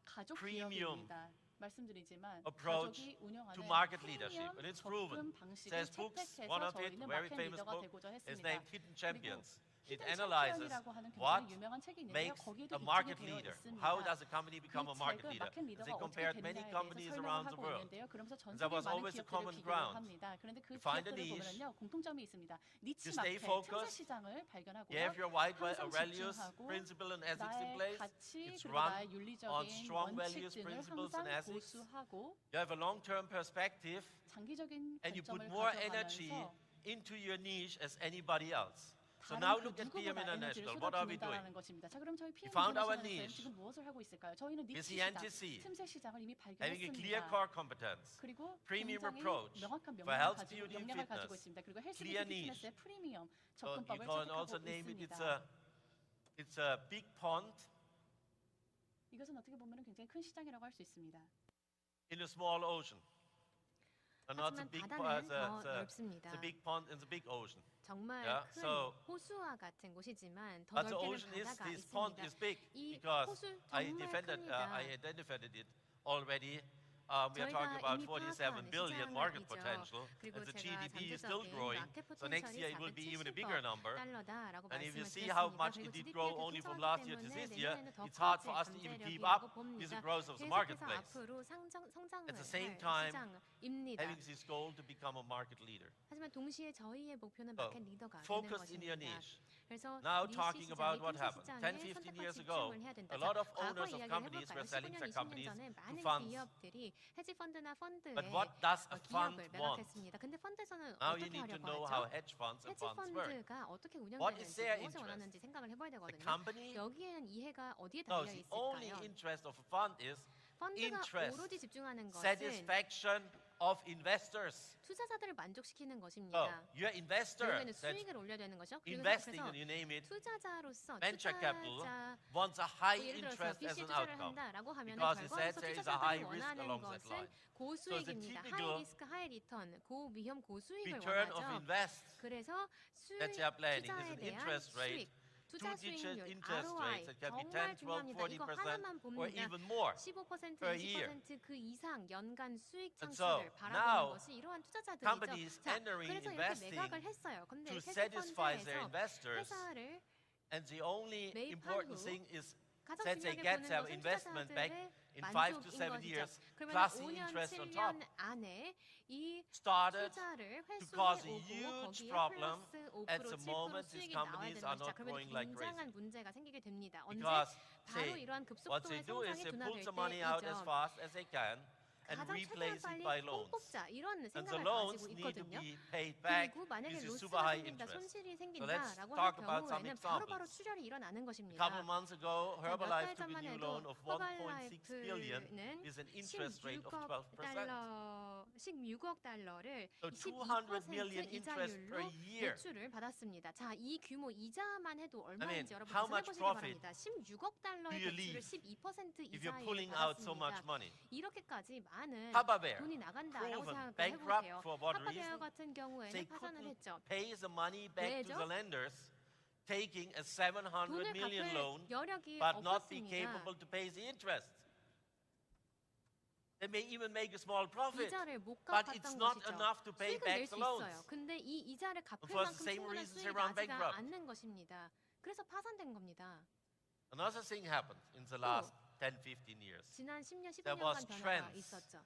가족 premium 기업입니다. 말씀드리지만 approach 가족이 운영하는 to market leadership. 프리미엄 And it's proven. 접근 방식을 There's books, one 채택해서 of it, 저희는 very 마켓 famous 리더가 book, 되고자 is 했습니다. named Hidden Champions. It 히든 analyzes 챔피언이라고 하는 what 굉장히 유명한 책이 있는데요. makes 거기에도 a market 입증이 되어 leader. 있습니다. How does a company become a 그 market 책은 leader? 마켓 They 리더가 어떻게 compared many 되느냐에 companies 대해서 around 설명을 the 하고 world. 있는데요. 그러면서 전 And there 세계 was 많은 always a 기업들을 common 비교를 ground. 합니다. 그런데 그 You find a 기업들을 niche. 보면요 공통점이 있습니다. 니치 You stay 마켓, 틈새 focused. 시장을 발견하고요. You have your right 항상 values, 집중하고 principle and ethics in 나의 place. 가치 It's 그리고 run 나의 on 윤리적인 strong values, 원칙들을 principles 항상 and ethics. 고수하고 You have a long-term perspective, 장기적인 and you put 관점을 more energy 가져가면서 into your niche as anybody else. So 다른 now 그 look at PM 누구보다 에너지를 International. What are we doing? 쏟아붓는다는 것입니다. 자, 그럼 저희 PM found our 인터내셔널에서는 niche. 지금 무엇을 하고 있을까요? 저희는 With 니치 the 시장, NTC. 틈새 시장을 이미 Having a clear 발견했습니다. core competence, 그리고 premium 굉장히 approach 명확한 for 명령을 health, 가지고 beauty, and 역량을 가지고 fitness. 있습니다. 그리고 헬스 Clear 뷰티 niche. 피트니스의 프리미엄 So you 접근법을 can also 채택하고 name it. 있습니다. It's a big pond 이것은 어떻게 보면 굉장히 큰 시장이라고 할 수 있습니다. in a small ocean. Not a 하지만 big 바다는 더 the 넓습니다. big pond in the big ocean. 정말 Yeah, 큰 so- 호수와 같은 곳이지만 더 But the 넓게는 ocean is, 바다가 this pond 있습니다. is big 이 because 호수 I 정말 identified 큽니다. it already. We are 저희가 talking about 이미 47 파악한 billion 시장을 market 알죠. potential, 그리고 and the 제가 GDP is still 잠재적인 growing. 마켓 So next year 포텐셜이 it will be even a bigger 470억 number. 달러다라고 And if you 말씀을 see how 드렸습니다. much 그리고 it did GDP가 grow only from 계속 last year to 성장하기 this 때문에 year, 내년에는 더 it's hard for 커질 us to even keep 잠재력이라고 up with 봅니다. the growth of the 계속해서 marketplace. 앞으로 성장을 At the same 할 time, 시장입니다. Having this goal to become a market leader. 하지만 동시에 저희의 목표는 So, 마켓 리더가 되는 focus in your 것입니다. niche. 그래서 Now 니시 talking 시장이 about what 틈새 happened. 시장에 10, 15 선택과 years ago, 집중을 해야 된다. a lot of 과거 owners of 이야기를 companies 해볼까요? were selling 15년, their 20년 companies 전에 to 많은 funds. 기업들이 헤지 펀드나 펀드에 But what does a fund 기업을 want? 매각했습니다. 근데 펀드에서는 Now you 어떻게 need to 하려고 know how 하죠? hedge funds and 헤지 funds work. 펀드가 어떻게 What is 운영되는지 their 무엇을 interest? 원하는지 생각을 해봐야 The 되거든요. company? 여기에는 이해가 어디에 No, 달려 the only 있을까요? interest of a fund is 펀드가 interest, 오로지 집중하는 것은 satisfaction of investors. 투자자들을 만족시키는 So 것입니다. your investor 결국에는 that's 수익을 올려야 되는 것이죠. investing, 그래서 and you name it, 투자자로서 venture capital 투자자 wants a high 예를 들어서 interest as VC an 투자를 outcome. 한다라고 하면 Because it says 결과로서 there is a high 투자자들이 risk 원하는 along that 것은 line. 고수익입니다. typical 하이 리스크 하이 리턴, 고위험 고수익을 Return of 원하죠. invest 그래서 that you are planning is 투자에 an 대한 interest rate, 수익, 투자 two-digit 수익률, interest ROI rates that can be 정말 10, 12, 중요합니다. 이거 40% 하나만 or 봅니다. even more. 15%, per year. 20% 그 이상 연간 수익 And 창출을 so 바라보는 now 것이 이러한 투자자들이죠. companies 자, entering 그래서 이렇게 investing 매각을 했어요. 근데 to 세제 satisfy their 펀드에서 investors, 회사를 and the only 매입한 important 후 thing is 가장 that they 중요하게 get 보는 their 것은 investment back 투자자들의 in 5 to 만족인 7 것이죠. years, 그러면 plus the 5년, interest on top. 7년 안에 이 Started 투자를 to 회수해 cause a 오고 huge 거기에 problem 플러스 5% at the 7% moment these 수익이 나와야 companies 되는 are 것이죠. not 그러면 growing like 굉장한 crazy. 문제가 생기게 됩니다. 언제? Because 바로 say, 이러한 what they 급속도의 do is 성장이 they pull 둔화될 the money out as 때이죠. fast as they can and 가장 최대한 replace it 빨리 by 뽕 loans. 뽑자 이런 And the 생각을 loans 가지고 need to 있거든요. be paid back 그리고 만약에 with super 로스가 high 생긴다, interest. 손실이 let's 생긴다라고 할 talk about some 경우에는 바로바로 examples. 출혈이 일어나는 A 것입니다. couple of months ago, 몇 달 Herbalife took a 전만 new 해도 loan of 1.6 billion 허벌라이프는 with an interest rate of 16억 달러를 So 200 million 12% interest per 이자율로 year. 대출을 받았습니다. 자, 이 규모 이자만 해도 얼마인지 여러분 how 계산해 much 보시기 profit 바랍니다. 16억 달러의 do you 대출을 leave 12% if you're 이자율 pulling out so much 받았습니다. money? 이렇게까지 많은 Papa Bear, 돈이 나간다라고 proven 생각을 bankrupt 해보세요. for what 파파베어 reason? 같은 경우에는 They 파산을 couldn't 했죠. pay the money back to 왜죠? the lenders, taking a 700 돈을 million loan, 갚을 여력이 but not be 없었습니다. capable to pay the interest. They may even make a small profit, 이자를 못 but it's 갚았던 not 것이죠. enough to pay 수익은 back 낼 the 수 있어요. loans. 근데 이 이자를 갚을 For the 만큼 same 충분한 reasons 수익이 they run 나지가 bankrupt. 않는 것입니다. 그래서 파산된 겁니다. Another thing happened in the last 10, 15 years. 지난 10년, There was 15년간 변화가 trends 있었죠.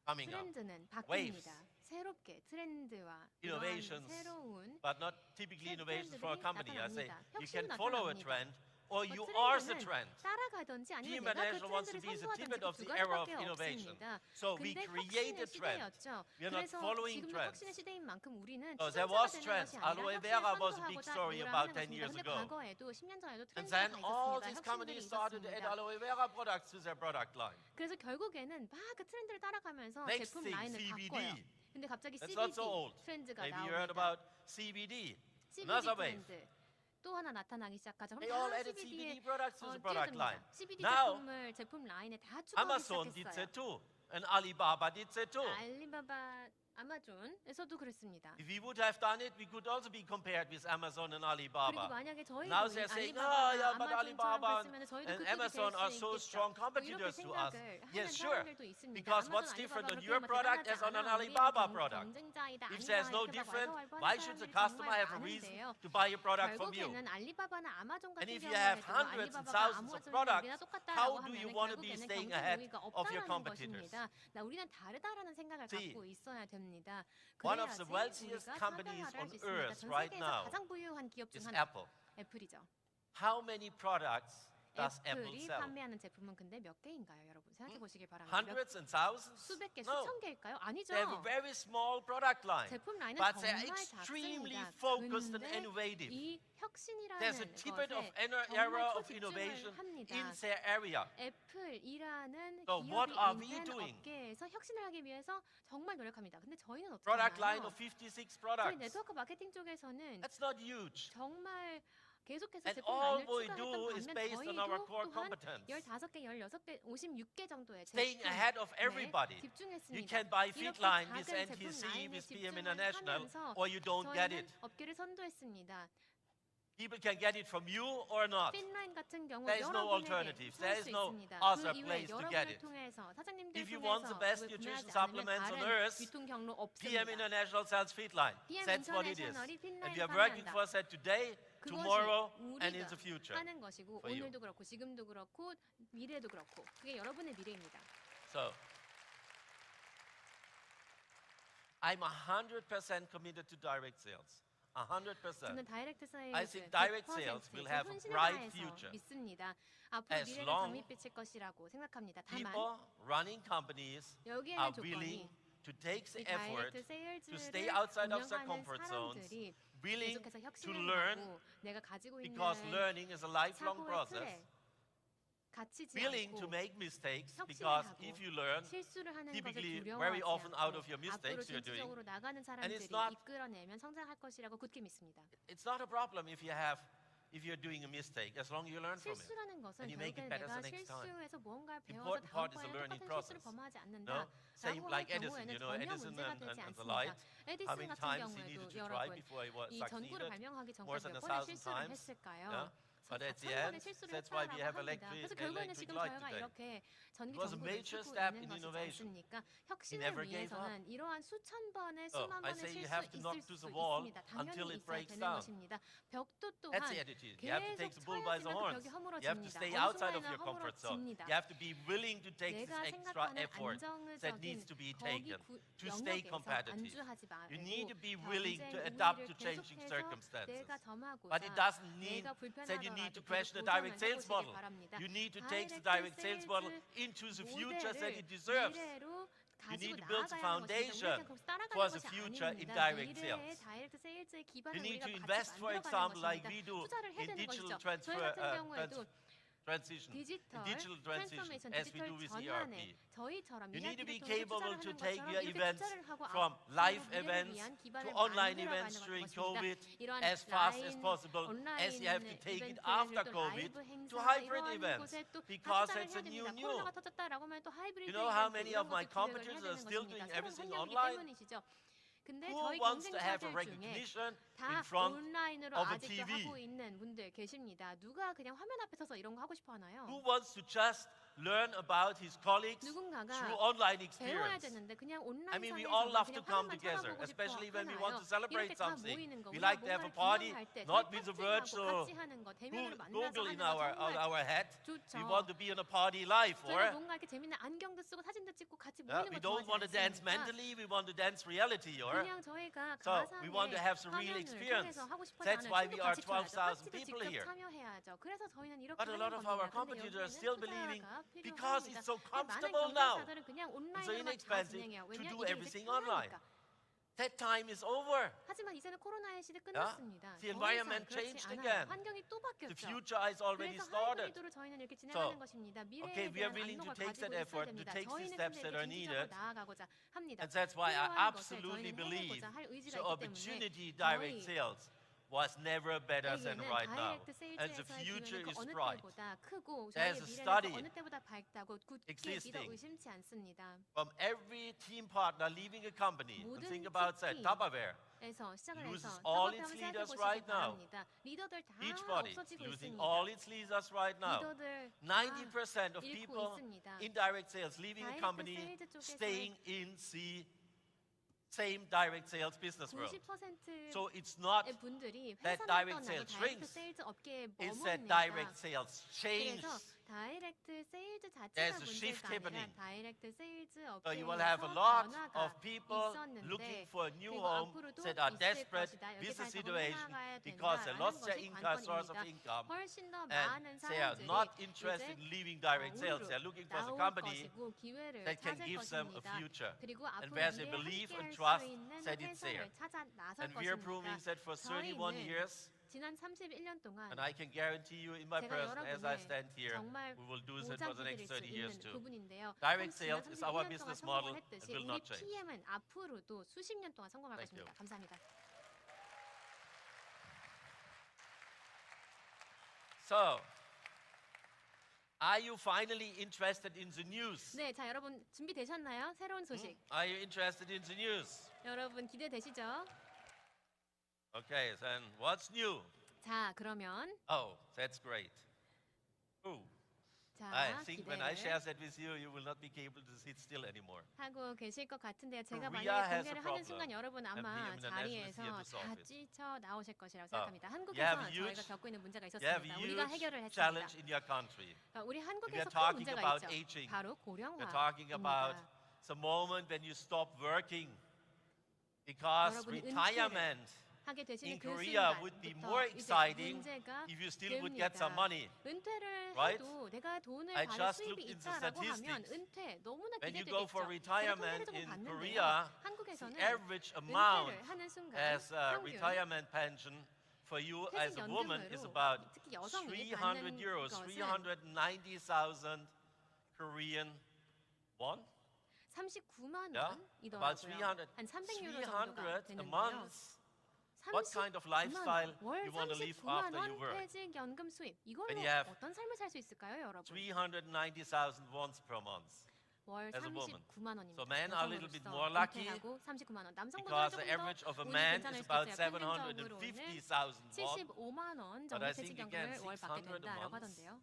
Coming up, 트렌드는 waves. 바뀝니다. 새롭게 트렌드와 이러한 innovations, 새로운 but not typically innovations for a company. I say 나타납니다. you can 혁신이 follow a 나타납니다. trend or you 그 are the 트렌드는 trend. 따라가든지 아니면 PM 내가 그 International wants to 트렌드를 be the 선도하든지 pivot of 그 두 the era of 가지밖에 innovation. 없습니다. So we 근데 create 혁신의 a trend. 시대였죠. We are not 그래서 following 지금도 trends. 혁신의 시대인 만큼 우리는 So there 추종자가 was 되는 trends. 것이 아니라 Aloe 혁신을 vera was a big 선도하고자 story 뭐라 about 하는 10 것입니다. years 근데 ago. 과거에도 10년 전에도 And 트렌드가 then 다 all 있었습니다. these 혁신들이 companies started to add 있었습니다. aloe vera products to their product line. 그래서 결국에는 막 그 트렌드를 따라가면서 Next 제품 thing, 라인을 CBD. 바꿔요. 근데 갑자기 That's not so CBD old. 트렌드가 Maybe you heard 나옵니다. about CBD. CBD Another wave. 트렌드 또 하나 나타나기 시작하죠. They 그럼 all 다 added CBD에 CBD products to the product line. CBD Now, 제품을 제품 라인에 다 추가하기 Amazon did 시작했어요. that too, and Alibaba did that too. 알리바바, 아마존에서도 그랬습니다. If we would have done it, we could also be compared with Amazon and 그리고 Alibaba. 만약에 저희도 Now they're saying, 알리바바나 yeah, but 아마존처럼 Alibaba 그랬으면 저희도 and 그쪽이 될 Amazon 수 are so 있겠죠. strong 이렇게 competitors to us. 생각을 Yes, 하는 sure. 사람들도 있습니다. Because 아마존, what's different on 알리바바로 your 그러면 product 대단하지 as on an 않아. Alibaba 우리는 product? 경쟁자이다. If there's no 아니다. 이렇게 막 different, 왈가왈부하는 why should the 사람들이 customer 정말 have a reason 많은데요. to buy a product from you? 결국에는 알리바바나 아마존 And 같은 if you have 경우에도 hundreds and 알리바바가 thousands of 아마존이랑 products, 우리나 똑같다라고 how do you 하면 want to be 결국에는 staying 경쟁 ahead 우위가 of your 없다라는 competitors? 것입니다. 우리는 다르다라는 생각을 See, 갖고 있어야 됩니다. One of 그래야지 the wealthiest 우리가 companies 상대를 on 할수 있습니다. earth 전 right 세계에서 now 가장 부유한 기업 중 is 하나 Apple. 애플이죠. How many products does Apple 애플이 sell? 판매하는 제품은 근데 몇 개인가요, 여러분? 생각해 보시길 바랍니다. Hundreds and thousands? 수백 개, No. 수천 개일까요? 아니죠. They have a very small product line, 제품 라인은 but they're 정말 extremely 작습니다. focused and 근데 innovative. 이 There's a 혁신이라는 tidbit of 것에 era 정말 of 초집중을 innovation 합니다. in their area. 애플이라는 So what 기업이 are we 있는 doing? 업계에서 혁신을 하기 위해서 정말 노력합니다. 근데 저희는 어떻게 Product line 하나요? of 56 저희 products. 네트워크 마케팅 쪽에서는 That's not huge. 정말 계속해서 And 제품 all 라인을 we do 추가했던 is 반면 based on our 저희도 core 또한 competence. 15개, 16개, 56개 정도의 Staying ahead of everybody. 집중했습니다. You can buy 이렇게 Fitline with 작은 제품 NTC, 라인에 with PM 집중을 International, 하면서 or you don't get 저희는 it. 업계를 선도했습니다. People can get it from you or not. 핀라인 같은 경우 There is no 여러분에게 alternatives. 살 There 수 is no 있습니다. other 그 이외에 place to get 여러분을 it. 통해서 사장님들 If you want the 통해서 best 구매하지 nutrition 않으면 supplements on 다른 earth, 유통 경로 PM 없습니다. International sells Fitline. PM That's what it is. International이 And 핀라인을 we are working 판매한다. for that today, 그것이 tomorrow, and in 우리가 the future. 하는 것이고 for you. 오늘도 그렇고 지금도 그렇고 미래도 그렇고 그게 여러분의 미래입니다. So, I'm 100% committed to direct sales. 100%. 저는 다이렉트 I 세일즈 think direct sales will have a 혼신을 bright 다해서 future. 믿습니다. 앞으로 As 미래는 long 장밋빛일 것이라고 생각합니다. 다만 People running companies 여기에는 are 조건이 willing to take 이 the effort 다이렉트 to stay 세일즈를 outside of their 운영하는 comfort zones, 사람들이 willing 계속해서 to 혁신을 learn, 하고 내가 가지고 있는 because learning is a lifelong 사고의 process. 틀에 갇히지 willing to 않고 make mistakes 혁신을 because 하고 if you learn, 실수를 하는 것을 typically 두려워하지 very often out of 않고 your 앞으로 mistakes you're doing, 진취적으로 나가는 사람들이 not- 이끌어내면 성장할 것이라고 굳게 믿습니다. it's not a problem if you're doing a mistake, as long as you learn from it. 실수라는 것은 and you make it 결국에는 better 내가 the next time. 실수에서 무언가를 배워서 important part is the 다음번에 learning 똑같은 실수를 process. 범하지 No? 않는다. Same 라고 할 like Edison, 경우에는 you know, 전혀 Edison 문제가 and 되지 the 않습니다. light. How 에디슨 many 같은 times he needed 경우에도 to try 여러분 before he 이 전구를 succeeded? 발명하기 More 전까지 than 몇 1,000 번의 실수를 times. 했을까요? Yeah? But at the 4,000번의 end, 실수를 that's why we have 했다라고 합니다. 그래서 결국에는 electric 지금 light 저희가 today. 이렇게 전기 It was a 전구를 major 쓰고 step 있는 in 것이지 innovation. 않습니까? He 혁신을 never gave up. 위해서는 이러한 수천 번의 Oh, 수만 I 번의 say you 실수 have to knock 있을 to 수 the wall 있습니다. until 당연히 it 있어야 breaks 되는 down. 것입니다. 벽도 또한 That's the attitude. You have to take 계속 the bull by the 쳐야지만 그 horns. 벽이 You have to 허물어집니다. stay 어느 outside of 순간에는 your comfort zone. 허물어집니다. You have to be willing to take this 내가 extra 생각하는 effort that needs 안정적인 to be 거기 taken to stay 영역에서 competitive. 안주하지 말고 You need to be willing to 경쟁 adapt to 우위를 changing 계속해서 circumstances. 내가 점하고자 But it doesn't mean 내가 that you need to 불편하더라도 question the 계속 direct sales 도전을 model. 해보시기 바랍니다. You need to take the 다이렉트 direct sales model 세일즈 into the future that it 모델을 deserves. 미래로 You need 가지고 to build the 나아가야 하는 것입니다. foundation 우리가 거기서 따라가는 for the 것이 future in 아닙니다. direct 미래의 sales. 다이렉트 세일즈의 You 기반을 need to 우리가 invest, 같이 for 만들어가는 example, like 것입니다. we do 투자를 해야 in 되는 digital 것이죠. transfer, 저희 같은 경우에도 transition, 디지털 digital transition, 트랜스포메이션, as we 디지털 do with 전환에 ERP. 저희처럼 You need to be 이야기를 통해서 capable 투자를 to 하는 take 것처럼 your 이렇게 events 투자를 하고 from 앞으로 live 미래를 events 위한 to 기반을 online 만들어가는 events during 것입니다. COVID 이러한 as fast as 라인, possible, as you have to 온라인 take it 이벤트를 after 또 COVID 라이브 행사 to hybrid 이러한 events 곳에 또 because 투자를 it's 해야 a new 됩니다. new. 코로나가 터졌다라고 하면 또 하이브리드 You know how 이벤트 many 이런 of my 것도 기획을 해야 competitors 되는 are still 것입니다. doing 새로운 everything 환경이기 online? 때문이시죠. 근데 Who 저희 wants to have a 경쟁자들 중에 recognition in 다 front 온라인으로 of a 아직도 TV? 하고 있는 분들 계십니다. 누가 그냥 화면 앞에 서서 이런 거 하고 싶어 하나요? Who wants to just learn about his colleagues 누군가가 through online 배워야 experience? 되는데 그냥 I mean, we 온라인상에서 all love to 그냥 come 화면만 together, 쳐다보고 싶어 especially when we 하나요? want to celebrate 이렇게 다 something. 모이는 거, We 우리가 like to have a 뭔가를 party, 기념할 때 not 저희 with a 파티하고 virtual 같이 하는 거, 대면으로 만나서 Google in 하는 거 정말 our head. 좋죠. We want to be in a party live, 저희가 or 뭔가 이렇게 재밌는 안경도 쓰고 사진도 찍고 같이 yeah, 모이는 we 거 don't want to 좋아하지 dance 않습니까? mentally, we want to dance reality, or 그냥 저희가 So, we want to 가상의 have some real 화면을 experience. 통해서 하고 싶어서 That's 하는 why 춤도 we are 같이 춰야죠. 12,000 파티도 people 직접 here. 참여해야죠. 그래서 저희는 이렇게 But a lot 하는 of our 겁니다. 근데 competitors are 여기에는 still believing 투자가 because 필요합니다. it's so 근데 많은 comfortable now, 경쟁사들은 그냥 so 온라인으로만 다 inexpensive 진행해요. to 왜냐 do 이게 이제 everything online. 편하니까. That time is over. 하지만 이제는 코로나의 시대 끝났습니다. The 더 environment 이상 그렇지 changed 않아요. again. 환경이 또 The 바뀌었죠. future is already 그래서 started. 하이브리드로 저희는 이렇게 진행하는 So, 것입니다. okay, 미래에 we are 대한 willing to 안목을 take 가지고 that 있어야 effort, to 됩니다. take the 저희는 steps 근데 that are 이렇게 needed. 진지적으로 나아가고자 합니다. And that's why I 필요한 것을 absolutely 저희는 believe 해내고자 할 의지가 the 있기 opportunity 때문에 direct 저희 sales was never better than 에게는 right now. 다이렉트 And the 세일즈에서의 future 기회는 그 is 어느 bright. 때보다 크고 There's 저희의 a 미래는 study 그 어느 때보다 밝다고 굳게 믿어 existing 의심치 않습니다. From every team partner leaving a company, and 모든 think about that, 팀 Tupperware, 에서 시작을 loses 해서 all 작업함을 its 생각해 leaders 보시기 right now. 바랍니다. 리더들 다 each body 없어지고 losing 있습니다. all its leaders right now. 리더들 90% of 잃고 people 있습니다. in direct sales leaving a 다이렉트 company, 세일즈 쪽에서의 staying in the same direct sales business world. 90%의 So it's not 분들이 that 회사만 direct 떠나고 sales 다이렉트 shrinks. 세일즈 업계에 It's that 머뭅니다. direct sales 그래서 changes. 다이렉트 세일즈 자체가 There's a shift 문제가 아니라 happening. 다이렉트 세일즈 So you will have a lot of people looking for a new home that are desperate business situation because they lost their income, source of income, 훨씬 더 and 많은 they are 사람들이 not interested in leaving direct sales. 우르르 They're looking for a 나올 company 것이고 기회를 that can 찾을 give them a 것입니다. future. 그리고 And 앞으로 where they 미래에 believe and 함께할 trust 수 있는 that it's there. 회사를 찾아 나설 And we are proving 것입니다. that for 31 저희는 years, 지난 31년 동안 and I can guarantee you in my 제가 person as I 여러분의 stand here, 정말 we will do that for the next 보장해드릴 수 30 years 있는 too. 부분인데요. Direct 지난 sales is our 31년 동안 business model 성공을 and 했듯이 will 우리 not change. PM은 앞으로도 수십 년 동안 성공할 Thank you. 것입니다. 감사합니다. So, are you finally interested in the news? 네, 자 여러분 준비되셨나요? 새로운 소식. Are you interested in the news? 여러분 기대되시죠? Okay, then what's new? 자, 그러면 Oh, that's great. Ooh, 자 I think when I 기대를 share that with you, you will not be able to sit still anymore. 하고 계실 것 같은데요. 제가 Korea 만약에 has a 공개를 하는 problem. 순간 여러분 And 아마 PM 자리에서 International is here to 다 solve it. 뛰쳐 나오실 것이라고 you 생각합니다. have 한국에서 huge- 저희가 겪고 있는 문제가 You have 있었습니다. a 우리가 해결을 huge 했습니다. challenge in your country. 우리 한국에서 큰 talking 문제가 about 있죠. aging. 바로 We're talking about 고령화입니다. the moment when you stop working because 여러분, retirement 하게 되시는 in 그 Korea would be more 순간부터 이제 exciting 문제가 if you still would get some money. 은퇴를 Right? 해도 내가 돈을 I 받을 just 수입이 looked into 있다라고 하면 statistics. 은퇴 너무나 When you go for 기대되겠죠. retirement 제가 in 통계를 조금 Korea, 봤는데요. the 한국에서는 average amount 은퇴를 하는 순간 as a 평균 retirement pension for you as a woman is about 300 euros, 390,000 Korean won. 39만 Yeah, about 원이더라고요. 300, 한 300유로 300 정도가 a 되는데요. month. What kind of lifestyle 월 you want to live 39만 after you 원 work? 퇴직연금 수입. 이걸로 When you have 어떤 삶을 살 수 있을까요, 여러분? 390,000 won per month. 월 as a woman. 39만 원입니다. So men are a little bit 여성으로서 more lucky 은퇴하고 39만 원. 남성분들은 Because the 조금 average 더 of a 운이 man 괜찮을 is 수도 about 있어요. 평균적으로는 750,000 won. 75만 원 But 정도 I think again, 퇴직연금을 월 받게 600 a 된다라고 month. 하던데요.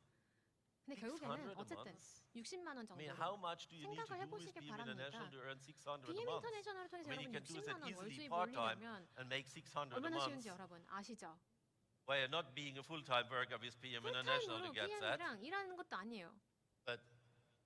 근데 600 결국에는 a 어쨌든 month. 60만 원 I mean, 정도로 how much do you need to 생각을 do with 해보시길 PM International to 바랍니다. earn 600 a PM month? 인터내셔널을 통해서 I mean, you 여러분 can do 60만 that 원 월 easily 수입 part-time 올리려면 and make 600 a 얼마나 month. 쉬운지 여러분 아시죠? Well, you're not being a full-time worker with PM International 풀타임으로 to get that. PM이랑 일하는 것도 아니에요. But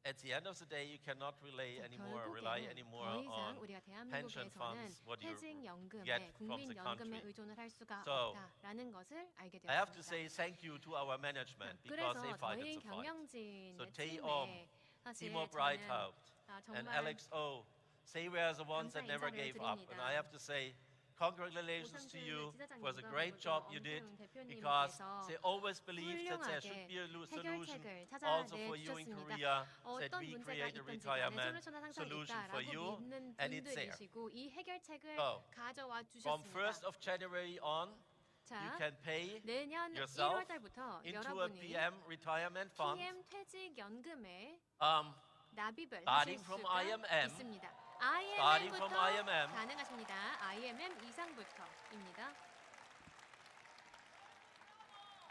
at the end of the day, you cannot rely 결국에는 anymore 더 이상 on 우리가 pension 대한민국에서는 funds, what you 퇴직연금에 get from the 국민연금에 country. 의존을 할 수가 So, 없다라는 것을 알게 I have to 되었습니다. say thank you to our management because 그래서 they fight 저희 the fight. 경영진의 So Tae-om, 팀에 사실 Timo 저는 Breithaupt, and 정말 Alex O. They were the ones that 감사 never 인사를 gave up. And I 드립니다. have to say, congratulations to you for the great 그리고 job you did because 대표님께서 they always believed that there should 훌륭하게 be a solution 해결책을 also for you in 찾아내주셨습니다. Korea, that 어떤 we 문제가 create a 있든지 간에 retirement 솔루션은 항상 solution for 있다라고 you, 믿는 and it's there. 분들이시고 이 해결책을 So, 가져와 From 1st 주셨습니다. of January on, you 자, can pay 내년 yourself 1월 달부터 into a 여러분이 PM retirement fund PM 퇴직연금에 um, 납입을 starting 하실 from 수가 IMM, 있습니다. starting from IMM부터 IMM. 가능하십니다. IMM 이상부터입니다.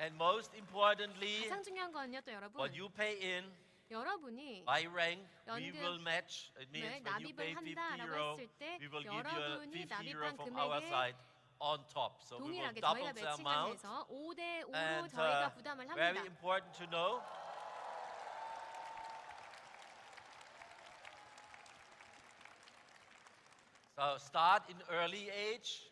and most importantly, 가장 중요한 건요, 또 여러분, what you pay in 여러분이 by rank, we 연금 will match. It means when you pay 납입을 50 한다라고 euro, 했을 때 we will give you 여러분이 50 euro 납입한 from our 금액에 side on top. So we will 동일하게 double 저희가 the amount. 매칭을 해서 5대 5로 And 저희가 부담을 very 합니다. important to know, so start in early age,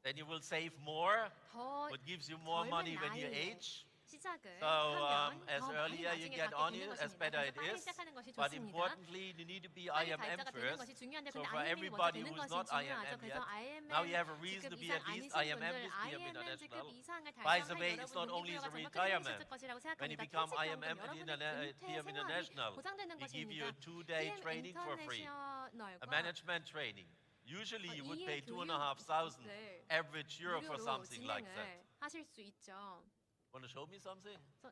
then you will save more. 더 What gives you more money when you 나이에 age? 시작을 So 하면 as 더 많이 earlier you 나중에 get 받게 on 되는 it, as 것입니다. better 그래서 it 빨리 is. 시작하는 것이 But 좋습니다. importantly, you need to be 빨리 IMM 발자가 되는 first. 것이 중요한데 So 근데 for IMM이 먼저 everybody 되는 who's 것이 not 중요하죠. IMM 그래서 yet, IMM now you have a reason 직급 to be 이상 at least 아니신 IMM 분들 with PM IMM 직급 International. 이상을 By the 달성한 way, it's not 여러분 only 동기부여가 the 정말 큰 retirement. 있었을 것이라고 When you 생각합니다. become 퇴직연금 IMM at 여러분의 PM 은퇴 International, 생활이 보장되는 we give you 것입니다. a 2-day PM training for free, a 인터내셔널과 management training. Usually you would pay 이해 2,500 교육을 average euro for 무료로 something like that. 진행을 하실 수 있죠. Want to show me something? 그래서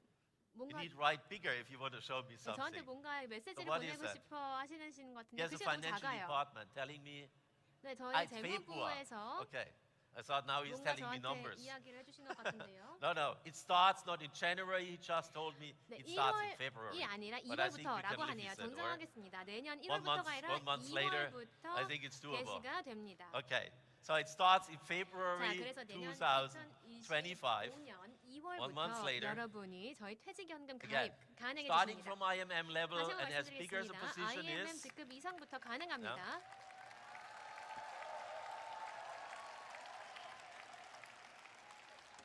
You 뭔가 need write bigger if you want to show me 저한테 something. 뭔가 메시지를 So what is 보내고 that? 싶어 하시는 것 같은데 Here's the 글씨가 좀 financial 작아요. department telling me 네, 저희 I pay poor. 재무부에서 Okay. I thought now he's 뭔가 telling me 저한테 numbers. 이야기를 해주신 것 같은데요. No. It starts not in January. He just told me 네, it starts in 1월이 February. 아니라 But I think we can 2월부터라고 live 하네요. with that, or 정정하겠습니다. 내년 1 month, 1월부터가 아니라 1 month later, 2월부터 I think it's doable. 개시가 됩니다. Okay. So it starts in 자, February 그래서 내년 2025. 2025년 1 month 2월부터 later. 여러분이 저희 퇴직연금 Again, 가입 starting 가능해집니다. from IMM level 다시 한번 and as big as the 말씀드리겠습니다. position IMM is, 직급 이상부터 가능합니다.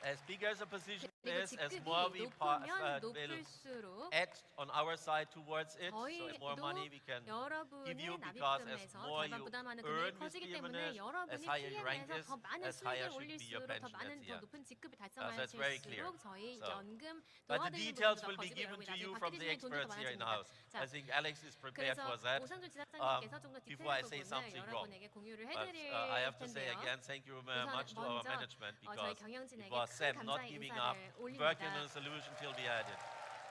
as big as the position 그리고 is, as 직급이 more we 높으면 will 높을수록 add on our side towards it, so 저희도 more money we can give you 여러분의 because as 납입금에서 more 절반 you 부담하는 earn 금액이 with 커지기 때문에 PMNS, 여러분이 as higher your rank PM에서 is, 더 많은 as higher 수익을 should be your 올릴수록 더 pension 많은 at 더 the end. 높은 직급을 that's very clear. 달성하실수록 저희 So, 연금 But the 도와드리는 details 부분도 will 더 be 커지고 given 여러분이 to 나중에 you 받게 from the 되시는 돈도 더 experts here in the 많아집니다. house. 자, I think Alex is prepared 그래서 for that. 오상준 지사장님께서 좀 더 before I say 디테일한 부분을 something wrong. 여러분에게 공유를 But 해드릴 I have to say 텐데요. again, thank you very much to our 먼저 management 저희 because it 경영진에게 was 큰 them not 감사의 giving up, 인사를 working 올립니다. on a solution till we had it.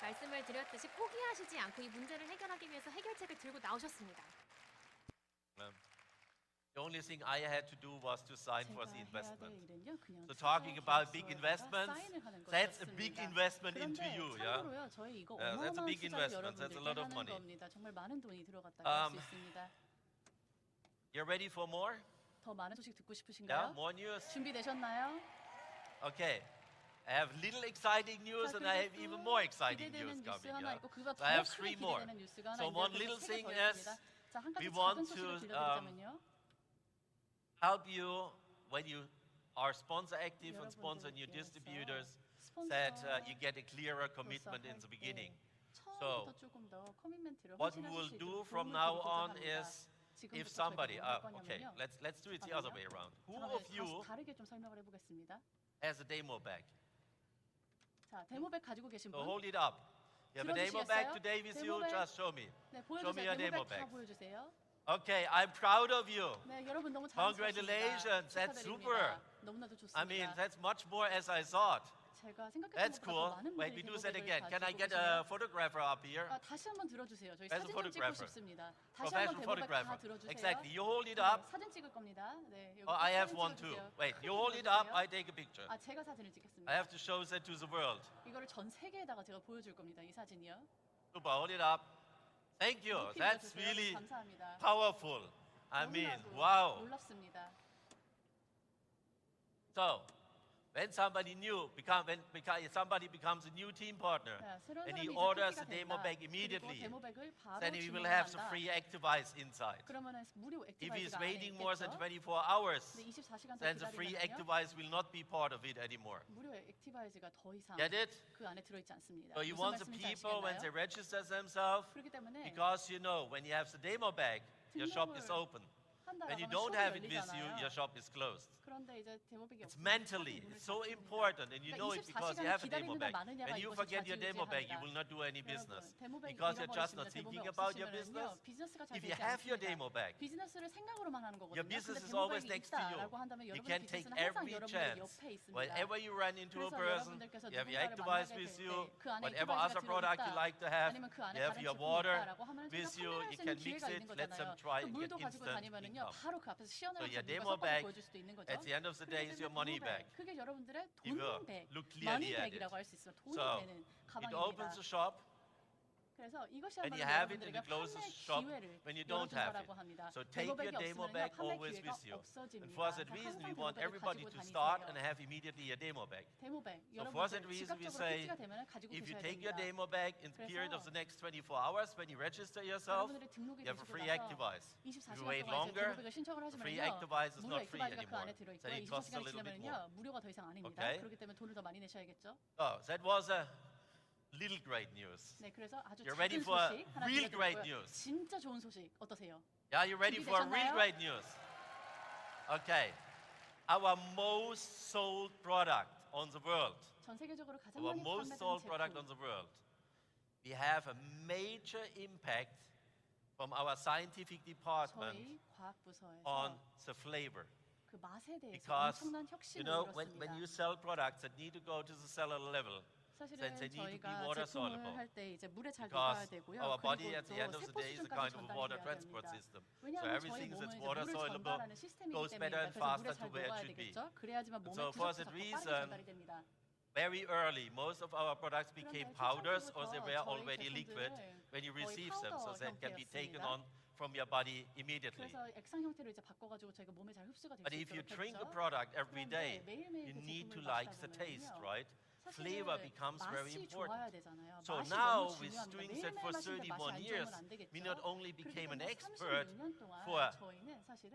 말씀을 드렸듯이 포기하시지 않고 이 문제를 해결하기 위해서 해결책을 들고 나오셨습니다. The only thing I had to do was to sign for the 제가 해야 될 investment. 일은요, 그냥 So talking about big 투자 investments, 사인을 하는 that's a big 것이었습니다. investment into 그런데 you, yeah? 참고로요, 저희 이거 Yeah, that's a 어마어마한 big 투자를 investment. That's a lot 여러분들께 of 하는 money. 겁니다. 정말 많은 돈이 들어갔다고 할 수 있습니다. You're ready for more? 더 많은 소식 듣고 Yeah, 싶으신가요? more news? 준비되셨나요? Okay. I have little exciting news and I have even more exciting news 기대되는 뉴스 coming. 하나 Yeah? 있고 그가 So I have 더 three 크게 more. 기대되는 뉴스가 하나 So 있는데 one 그래서 little 세 thing 개 더 is 있습니다. 자, 한 가지 we 작은 want 소식을 to, 들려드리자면요. help you when you are sponsor active and sponsor new distributors that you get a clearer commitment in the beginning. 처음부터 조금 더 커미트먼트를 What we will 확신하실 수 do 있도록 from 도움을 now 드리고자 on 합니다. is 지금부터 somebody, 저희가 뭘 할 okay, 거냐면요. let's do it the other way around. Who of 다시 you 다르게 좀 설명을 해보겠습니다. has a demo bag? 자, 데모백 가지고 계신 So 분. hold it up. You have a demo bag 들어주시겠어요? today with you? 데모백. Just show me. 네, Show me 보여주세요. your demo 데모백 다 bag. 보여주세요. Okay, I'm proud of you. 네, 여러분 너무 잘하셨습니다. Congratulations, that's super. 너무나도 좋습니다. I mean, that's much more as I thought. 제가 생각했던 That's 것보다 cool. 더 많은 Wait, 분들이 we do that 데모백을 again. Can I 가지고 get 계세요. a photographer up here? 다시 한번 들어주세요. 저희 As a 사진 좀 찍고 photographer. 싶습니다. 다시 한번 Professional 데모백 다 photographer. 들어주세요. Exactly. You hold it 네, up. 사진 찍을 겁니다. 네, 여기 Oh, I have 사진 one too. 찍어주세요. Wait, 크게 you hold it up. 들어주세요. I take a picture. 제가 사진을 찍겠습니다. I have to show that to the world. 이거를 전 세계에다가 제가 보여줄 겁니다. 이 사진이요. Super, hold it up. Thank you. 높이 That's 들어주세요. really 감사합니다. powerful. I mean, 너무나도 wow. 놀랍습니다. So, when somebody somebody becomes a new team partner, 자, 새로운 and he 사람이 이제 orders PT가 a demo 된다. bag 그리고 immediately, 데모백을 바로 then he will 주문을 have the 한다. free Activize inside. 그러면은 무료 If he's 액티바이즈가 안에 waiting more than 있겠죠. 24 hours, 근데 24시간 더 then the free 기다리면요. Activize will not be part of it anymore. 무료 액티바이즈가 더 이상 Get it? 그 안에 들어있지 않습니다. So you 무슨 want the 말씀인지 people when they 아시겠나요? register themselves, 그렇기 때문에 because you know when you have the demo bag, your shop is open. When you don't have it with you, your shop is closed. 그런데 이제 데모백이 It's 없으면 mentally, 문을 it's so 닫습니다. important, and you know it because you have a demo bag. 기다리느냐 When you 마느냐가 forget your 이것이 demo bag, you 좌지우지합니다. will not do any 여러분, business 데모백이 because you're just not 잃어버리시면 thinking 데모백 about your 없으시면은요, business. 비즈니스가 잘 If you 되지 have your 않습니다. demo bag, 비즈니스를 생각으로만 하는 거거든요. your business 근데 is always 데모백이 next to you. 있다라고 한다면 You 여러분의 can take 비즈니스는 항상 every 여러분의 chance. 옆에 있습니다. Whenever you run into a 그래서 person, 여러분들께서 you have your 누군가를 Activize 만나게 with 될 you. 때 그 안에 Whatever 액티바이즈가 other product you 들어있다. like to have, 아니면 그 안에 you have 다른 your 제품이 water 있다라고 하면 with 제가 you. 판매할 You 수 있는 can mix 기회가 it, 있는 let them 거잖아요. try 그 and 물도 get 가지고 instant 다니면은요, income. 바로 그 앞에서 So 시연하면서 your 물과 demo 섞어서 bag, 보여줄 수도 있는 거죠. at the end of the day, is your money bag. 그게 여러분들의 You will 돈백, look clearly at it. 머니백이라고 할 수 있어요. 돈이 So, 되는 It opens 가방입니다. the shop, 그래서 이것이 and you 한번 have it, and 여러분들에게 you close the 판매 shop 기회를 when you don't have 열어준다라고 it. 합니다. So take your 데모백이 demo 없으면요, bag 판매 always 기회가 with you. 없어집니다. And for that 그래서 reason, we 항상 want 데모백을 everybody 가지고 to start and 다니세요. have immediately a demo bag. 데모백, So for that 여러분들 reason, we 즉각적으로 say, PT가 되면 가지고 if you 계셔야 take your 됩니다. demo bag in the period of the next 24 hours, when you register yourself, 여러분들이 등록이 you have a 되시고 free 나서 Activize. If you 24시간 wait 동안 이제 longer, 데모백을 신청을 the free 하시면요, Activize is 무료 not free 액티바이즈가 그 anymore. 안에 So 들어있고요. it costs a 24시간이 little bit more. 지나면요, 무료가 더 이상 아닙니다. Okay. 그렇기 때문에 돈을 더 많이 내셔야겠죠. Oh, that was a little great news. 네, 그래서 아주 You're ready 작은 for 소식 하나 real great 들려드리고요. news. 진짜 좋은 소식 어떠세요? Yeah, you ready for real 준비되셨나요? great news? Okay. Our most sold product on the world, 전 세계적으로 가장 our 많이 most 판매되는 sold product on 제품. the world, we have a major impact from our scientific department 저희 과학부서에서 on the flavor. 그 맛에 대해서 Because, 엄청난 you 혁신을 know, when 이뤘습니다. you sell products that need to go to the cellular level, 사실은 then they need to be 저희가 water 제품을 soluble. 할 때 이제 물에 잘 녹아야 Because 되고요. our body 그리고 at the end 또 of the 세포 day is a 수준까지 kind of a water 전달이 돼야 transport 됩니다. system. So 왜냐하면 저희 everything 몸은 that's 이제 water 물을 soluble 전달하는 시스템이기 goes better 때문에 and 그래서 faster 물에 to 잘 where it 녹아야 should be. 되겠죠. 그래야지만 몸에 So for that 구석구석 빠르게 reason, 전달이 됩니다. Very early, most of our products became 그런데 powders or they 초창기부터 were 저희 already liquid 제품들을 when you 거의 receive them, so 파우더 that can be taken 형태였습니다. on from your body immediately. 그래서 액상 형태로 이제 바꿔가지고 저희가 몸에 잘 흡수가 될 But 수 if you 있도록 drink the 했죠. product every 그런데 day, 매일매일 you 그 need to 제품을 like 마시다 the taste, 보면요. right? 사실은 Flavor becomes very 맛이 좋아야 important. 되잖아요. So 맛이 now, 너무 with 중요합니다. doing 매일매일 that for 마시는데 맛이 31 안 years, 좋으면 안 되겠죠. we not only 그렇기 became an 때문에 expert 36년 동안 for 저희는 사실은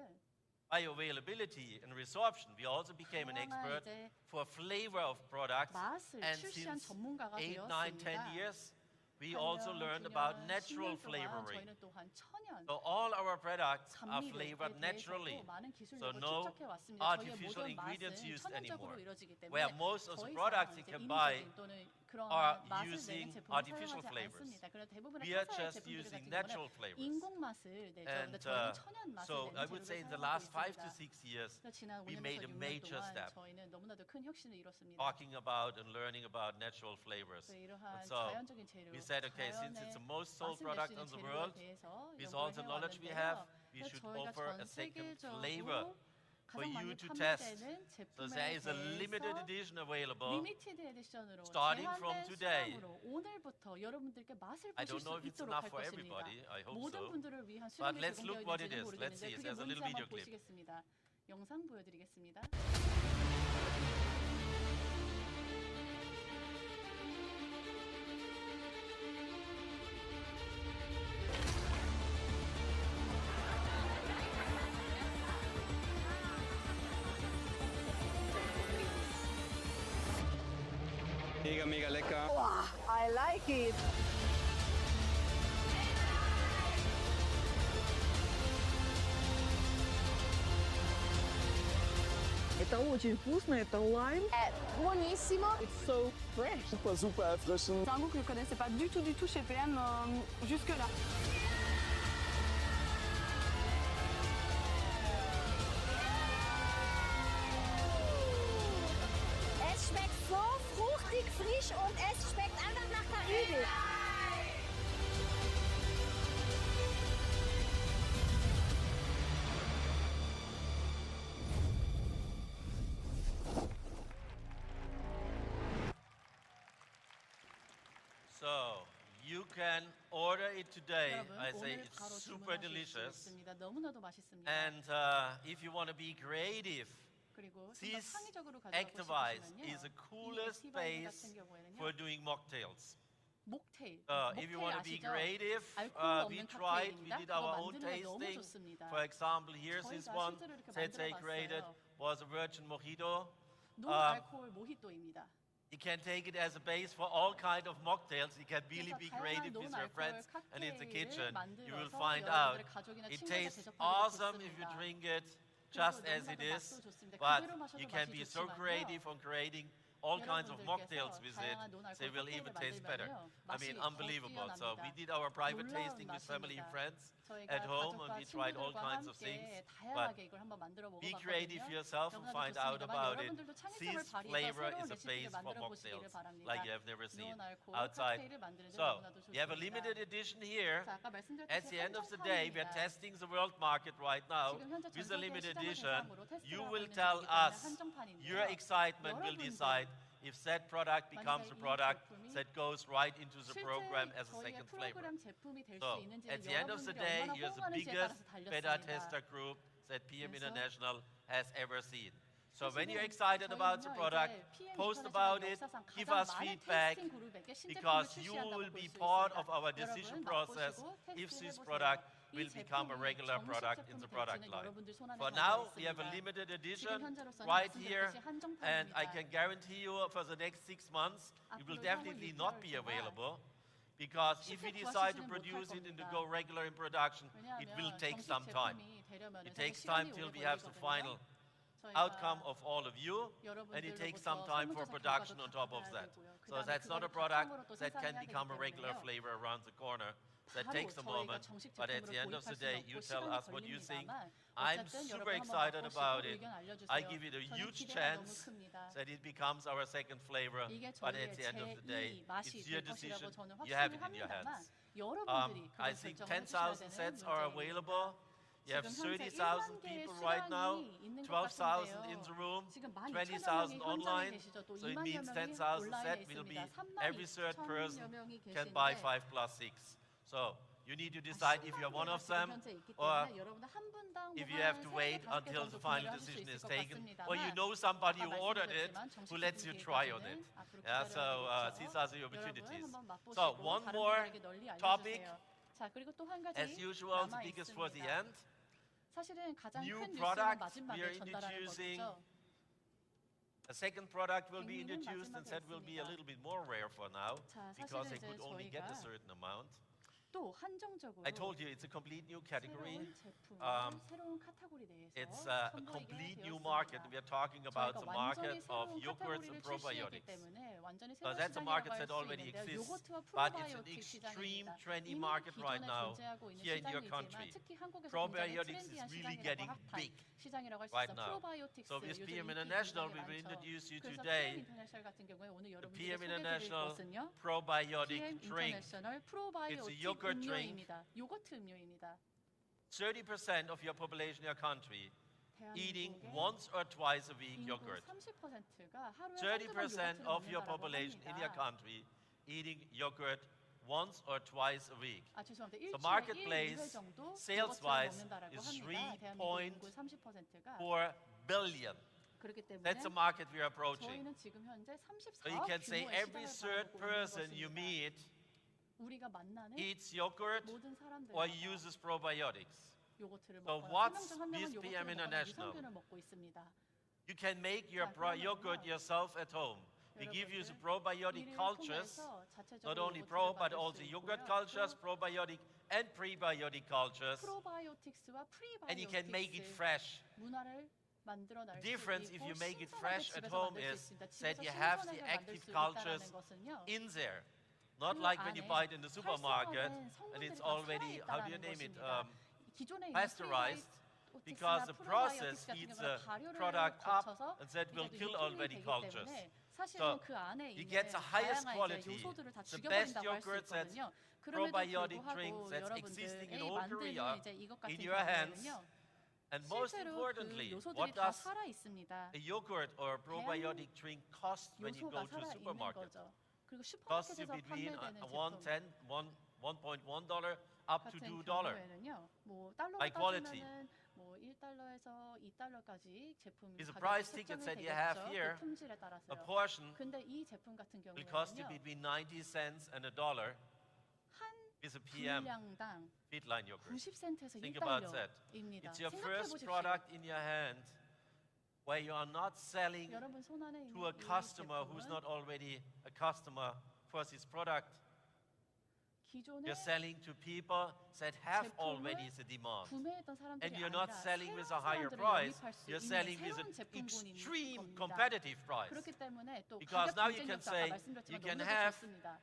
bioavailability and resorption, we also became an 다양한 expert 이제 for flavor of products. 맛을 And 출시한 since 전문가가 8, 9, 10 되었습니다. years, we also learned about natural flavoring. 저희는 또한 천연 So all our products are 감미료에 flavored naturally. 대해서도 많은 기술력을 So no 축적해 왔습니다. artificial 저희의 모든 ingredients 맛은 used 천연적으로 anymore. 이루어지기 때문에 Where most of the 더 이상 products you 이제 can buy 인위적인 또는 그런 are 맛을 using 내는 제품을 artificial 사용하지 flavors. 않습니다. 그런 대부분의 We are 타사의 just 제품들 using 같은 natural 경우는 flavors. 인공 맛을 내죠. 근데 And 저희는 천연 맛을 so 내는 I would say in the 재료를 last 사용하고 5 to 있습니다. 6 years, 그래서 지난 we 5년에서 made a 6년 major 동안 step 저희는 너무나도 큰 혁신을 이뤘습니다. talking about and learning about natural flavors. 그래서 이러한 So 자연적인 재료, we said, okay, since it's the most sold 맛을 낼 수 product 있는 on the 재료에 world, 대해서 with all the 연구를 knowledge we 해왔는데요. have, we 그래서 should 저희가 offer 전 a second flavor 세계적으로 for 가장 you 많이 to test. 판매되는 So there 제품에 is a limited 대해서 edition available. 리미티드 에디션으로 starting from 제한된 today. 수량으로 오늘부터 여러분들께 맛을 I 보실 don't know 수 if it's 있도록 enough 할 for 것입니다. everybody. I hope 모든 so. 분들을 위한 But 수량이 let's look what it 제공되어 is. 있는지는 Let's see. 모르겠는데 그게 There's a 뭔지 little 한번 video clip. 보시겠습니다. 영상 보여드리겠습니다. Mega, mega lecker. I like it. Это очень вкусно, это лайм. Buonissimo. It's so fresh. Super erfrischend. C'est un goût que je ne connaissais pas du tout chez PM jusque-là. Es schmeckt so fruchtig, frisch und es schmeckt einfach nach Karibik. So you can order it today. 여러분, I say 오늘 it's 바로 super 주문하실 수 delicious. 있습니다. 너무나도 맛있습니다. And if you want to be creative, 그리고 좀더 this 창의적으로 가져가고 Activise 싶으시면요. is the 이 coolest 액티바이즈 space 같은 경우에는요. for doing mocktails. 목테일. If you 목테일 want to be 아시죠? creative, 알코올 we 없는 tried, we 칵테일입니다. did 그거 our own 만드는 게 너무 tasting. 좋습니다. For example, here's this 저희가 one 실제로 이렇게 that they created 만들어봤어요. was a virgin mojito. 노알코올 모히또입니다. You can take it as a base for all kind of mocktails. You can really 그래서 be 다양한 creative with your 노알코올 friends and in the 칵테일을 kitchen. You will 만들어서 find out 여러분들의 가족이나 it 친구에게 tastes 대접하기도 awesome if you 좋습니다. drink it just 그리고 as it 너무나도 is, 맛도 좋습니다. but 그대로 마셔도 you can 맛이 be so 좋지만요. creative on creating all kinds of mocktails 여러분들께서 with it, 다양한 노알코올 so it will even 칵테일을 taste better. 만들면요, I mean, 맛이 더 unbelievable. So we 뛰어납니다. did our private 놀라운 tasting with family and 맛입니다. friends 저희가 at home, and 가족과 we tried all 친구들과 kinds of 함께 things. But 다양하게 이걸 한번 만들어 be creative 먹어봤거든요. yourself and 너무나도 find out 좋습니다만 about it. 여러분들도 창의성을 This 발휘해서 flavor 새로운 is a 레시피를 base for 만들어 보시기를 mocktails 바랍니다. like you have never seen 노알코올 outside. 칵테일을 만드는 데 So 너무나도 you have a 좋습니다. limited edition here. 자, 아까 말씀드렸듯이 At the end of the 한정 day, we are 판입니다. testing the world market right now 지금 현재 with 전 the 세계 limited 시장을 edition. 대상으로 테스트를 You 하고 will 있는 tell 중이기 때문에 us 한정판인데요. your excitement will 여러분들 decide if that product becomes a 만약에 이 product 제품이 that goes right into the 실제 program as a 저희의 second flavor. 프로그램 제품이 될 수 So 있는지 at the end of the 여러분들이 day, 얼마나 you're the 호응하는지에 biggest 따라서 beta 달렸습니다. tester group that PM 그래서 International has ever seen. So when 사실은 you're excited about the 저희는요, product, 이제 PM post 인터내셔널 about it, 역사상 give 가장 us 많은 feedback, 테스팅 그룹에게 신제품을 because you 출시한다고 will 볼 be 수 part 있습니다. of our decision 여러분 process 맛보시고 if this 테스트해보세요. product 이 will become a 제품이 regular 정식 product in 제품이 the product 될지는 line. 여러분들 손 안에 For 달려 now, we have a 있습니다. limited 지금 edition 현재로서는 right here, 말씀드렸듯이 and I 한정판입니다. can guarantee you for the next 6 months, it will 앞으로 definitely 향후 not be 6개월 동안 available. Because if we 쉽게 decide to 구하시지는 produce 못할 it and to 겁니다. go regular in production, it will 왜냐하면 take 정식 some time. 제품이 되려면 It 사실 takes time 시간이 till 오래 we have the 걸리거든요. final 저희가 outcome of all of you, and it takes some 여러분들로부터 time for 설문조사 production on 결과도 top 다 of 받아야 that. 되고요. So 그다음에 that's not a 그거를 product 바탕으로 또 that can 생산해야 become a 되기 regular 때문에요. flavor around the corner. That 바로 takes a 저희가 moment, 정식 but at the 제품으로 end of the 도입할 day, 수는 you 없고 tell 시간이 us what you think. 걸립니다만 I'm 어쨌든 super 여러분 한번 excited 맛보시고 about it. 의견 알려주세요. I give it a 저는 huge 기대가 너무 chance 큽니다. that it becomes our second flavor, 이게 but at 저희의 the end of the day, 제2 맛이 it's your 될 것이라고 decision. 저는 You have 확신을 it in your 합니다만 hands. 여러분들이 I 그걸 think 결정을 해주셔야 10,000 되는 sets are 문제입니다. available. You have 지금 현재 30,000 1만 개의 people right now, 수량이 있는 것 12,000 in 같은데요. the room, 지금 12,000 20,000 명이 현장에 online. 계시죠. 또 So it 2만 means 여 명이 10,000 온라인에 set will be 있습니다. every third 3만 person 1,000여 명이 can buy 계신데 5 plus 6. So you need to decide if you're one of them, 현재 있기 or 때문에 여러분들 한 분당 if 뭐 you have 한 to 세 개, wait 다섯 개 until 정도 the final 구매를 하실 수 decision 있을 is 것 taken, or you 같습니다만 know somebody 아까 who ordered it 말씀드렸지만 who 정식 lets you try on it. 제품기까지는 앞으로 Yeah, so 기다려야겠죠. these are the 여러분 opportunities. 한번 맛보시고 So one 다른 more 분들에게 널리 topic. 알려주세요. 자, 그리고 또 한 가지 As usual, the 남아 biggest for the 있습니다. end. 사실은 가장 New 큰 뉴스는 product we 마지막에 are 전달하는 introducing. 것이죠. A second product will be 백미는 introduced, and that will be a 마지막에 little bit more rare for now, 자, because they 사실은 could 이제 only get a 저희가 certain amount. 또 한정적으로 I told you it's a complete new category. 새로운 제품을 새로운 카테고리 내에서 It's a 선보이게 complete new 되었습니다. market. We are talking about 저희가 the market 완전히 of 새로운 yogurts 카테고리를 and 출시했기 probiotics. 때문에 완전히 So 새로운 that's a 시장이라고 market 할 that 수 already 있는데요. exists, 요거트와 but it's an 프로바이오틱 extreme 시장입니다. trendy 이미 market right 기존에 now 존재하고 있는 here in your 시장이지만 country. 특히 한국에서 굉장히 Probiotics is 트렌디한 really 시장이라고 getting 핫한 big 시장이라고 할 수 right 있어. now. 프로바이오틱스 So with 요즘 PM 인기 International, we 굉장히 will 많죠. introduce you 그래서 today PM 인터내셔널 같은 경우에 오늘 the 여러분들께 PM 소개드릴 International 것은요. probiotic PM drink. 인터내셔널 It's a 프로바이오틱 yogurt drink. 음료입니다. 요거트 음료입니다. 30% of your population in your country eating 대한민국의 once or twice a week 인구 yogurt. 30%가 하루에 30% 한두 번 of your 요거트를 population in your 먹는다라고 합니다. country eating yogurt once or twice a week. 아, 죄송합니다. So 일주일에 marketplace, 1, 2회 정도 sales-wise, 요거트를 먹는다라고 is 합니다. 대한민국 인구 30%가 4 billion. 그렇기 때문에 That's the market we are approaching. 저희는 지금 현재 So you 34억 can say 규모의 every 시장을 third 바라보고 있는 person you 것입니다. meet 우리가 만나는 eats yogurt 모든 사람들 or uses probiotics. 요거트를 So 먹어요. what's 3명 중 1명은 this 요거트를 PM 먹거나 International? 유산균을 먹고 있습니다. You can make your 자, 그러면요. yogurt yourself at home. We give you the 여러분들, probiotic 이를 cultures, 통해서 not 자체적으로 only 요거트를 pro but 만들 수 also yogurt 있고요. cultures, probiotic and prebiotic cultures, 프로바이오틱스와 and you can make it 프리바이오틱스 fresh. 문화를 만들어 날 수 difference if 있고 you make it 신선하게 fresh at 집에서 home 만들 수 is 있습니다. that 집에서 you have the 신선하게 만들 active 수 cultures 있다는 것은요. in there. Not 그 like when you 안에 buy it in the supermarket 활성화된 and it's 성분들이 다 already, how do you 살아있다라는 name it, 것입니다. 기존에 있는 pasteurized, 프리바이오틱스나 because the process 프로바이오틱스 같은 heats 경우는 the 발효를 product up 거쳐서 and said will 이제 kill 유통이 already 되기 cultures. 때문에 사실은 So 그 안에 you 있는 get the highest 다양한 quality, 이제 요소들을 다 the best 죽여버린다고 할 수 yogurt that's 있거든요. 그럼에도 probiotic 불구하고 drink that's existing in 여러분들이 all Korea 만드는 이제 이것 같은 in your hands. 경우에는요. And most 실제로 그 importantly, 요소들이 what 다 does 살아 있습니다. a yogurt or a probiotic drink cost when you 요소가 go to a 살아 있는 supermarket? 거죠. 그리고 Costs you 슈퍼마켓에서 between 판매되는 제품 $1.1 up to 같은 $2. 경우에는요. 뭐 달러로 High quality. 따지면은 뭐 1달러에서 2달러까지 제품 Is the 가격이 price tickets 책정이 that you have 되겠죠. here, 그 품질에 a 따라서요. portion 근데 이 제품 같은 will cost you 경우에는요. between 90 cents and $1 한 is a PM 분량당 Feedline yogurt. 90센트에서 Think about that. 1달러입니다. It's your 생각해 first 보십시오. product in your hand where you are not selling 여러분 손 안에 있는 to a 이 customer who's 제품은 not already a customer for this product. 기존에 You're selling to people that have 제품을 already the demand. 구매했던 사람들이 And you're not 아니라 selling with a 새로운 higher 사람들을 price, 영입할 수 you're 있는 selling with 새로운 an 제품군인 extreme 겁니다. competitive price. 그렇기 때문에 또 Because 가격 now you can 경쟁력도 say 아까 말씀드렸지만 you can 너무나도 have 좋습니다.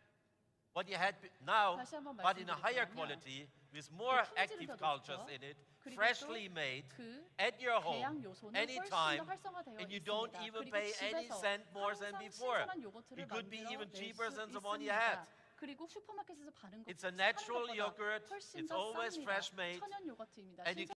what you had now, 다시 한번 but in a higher 말씀드리자면요. quality with more 품질은 active 더 cultures 높죠. in it, 그리고 freshly 또 made 그 at your 배양 home, 요소는 훨씬 더 anytime, 활성화되어 and you don't 있습니다. even 그리고 pay any 집에서 cent more than 항상 before. 신선한 요거트를 It could be even 만들어낼 cheaper 수 than the one you had. 있습니다. 그리고 슈퍼마켓에서 파는 것 It's a natural 것보다 yogurt. 훨씬 It's 더 always 쌉니다. fresh made. 천연 요거트입니다. And you 신선한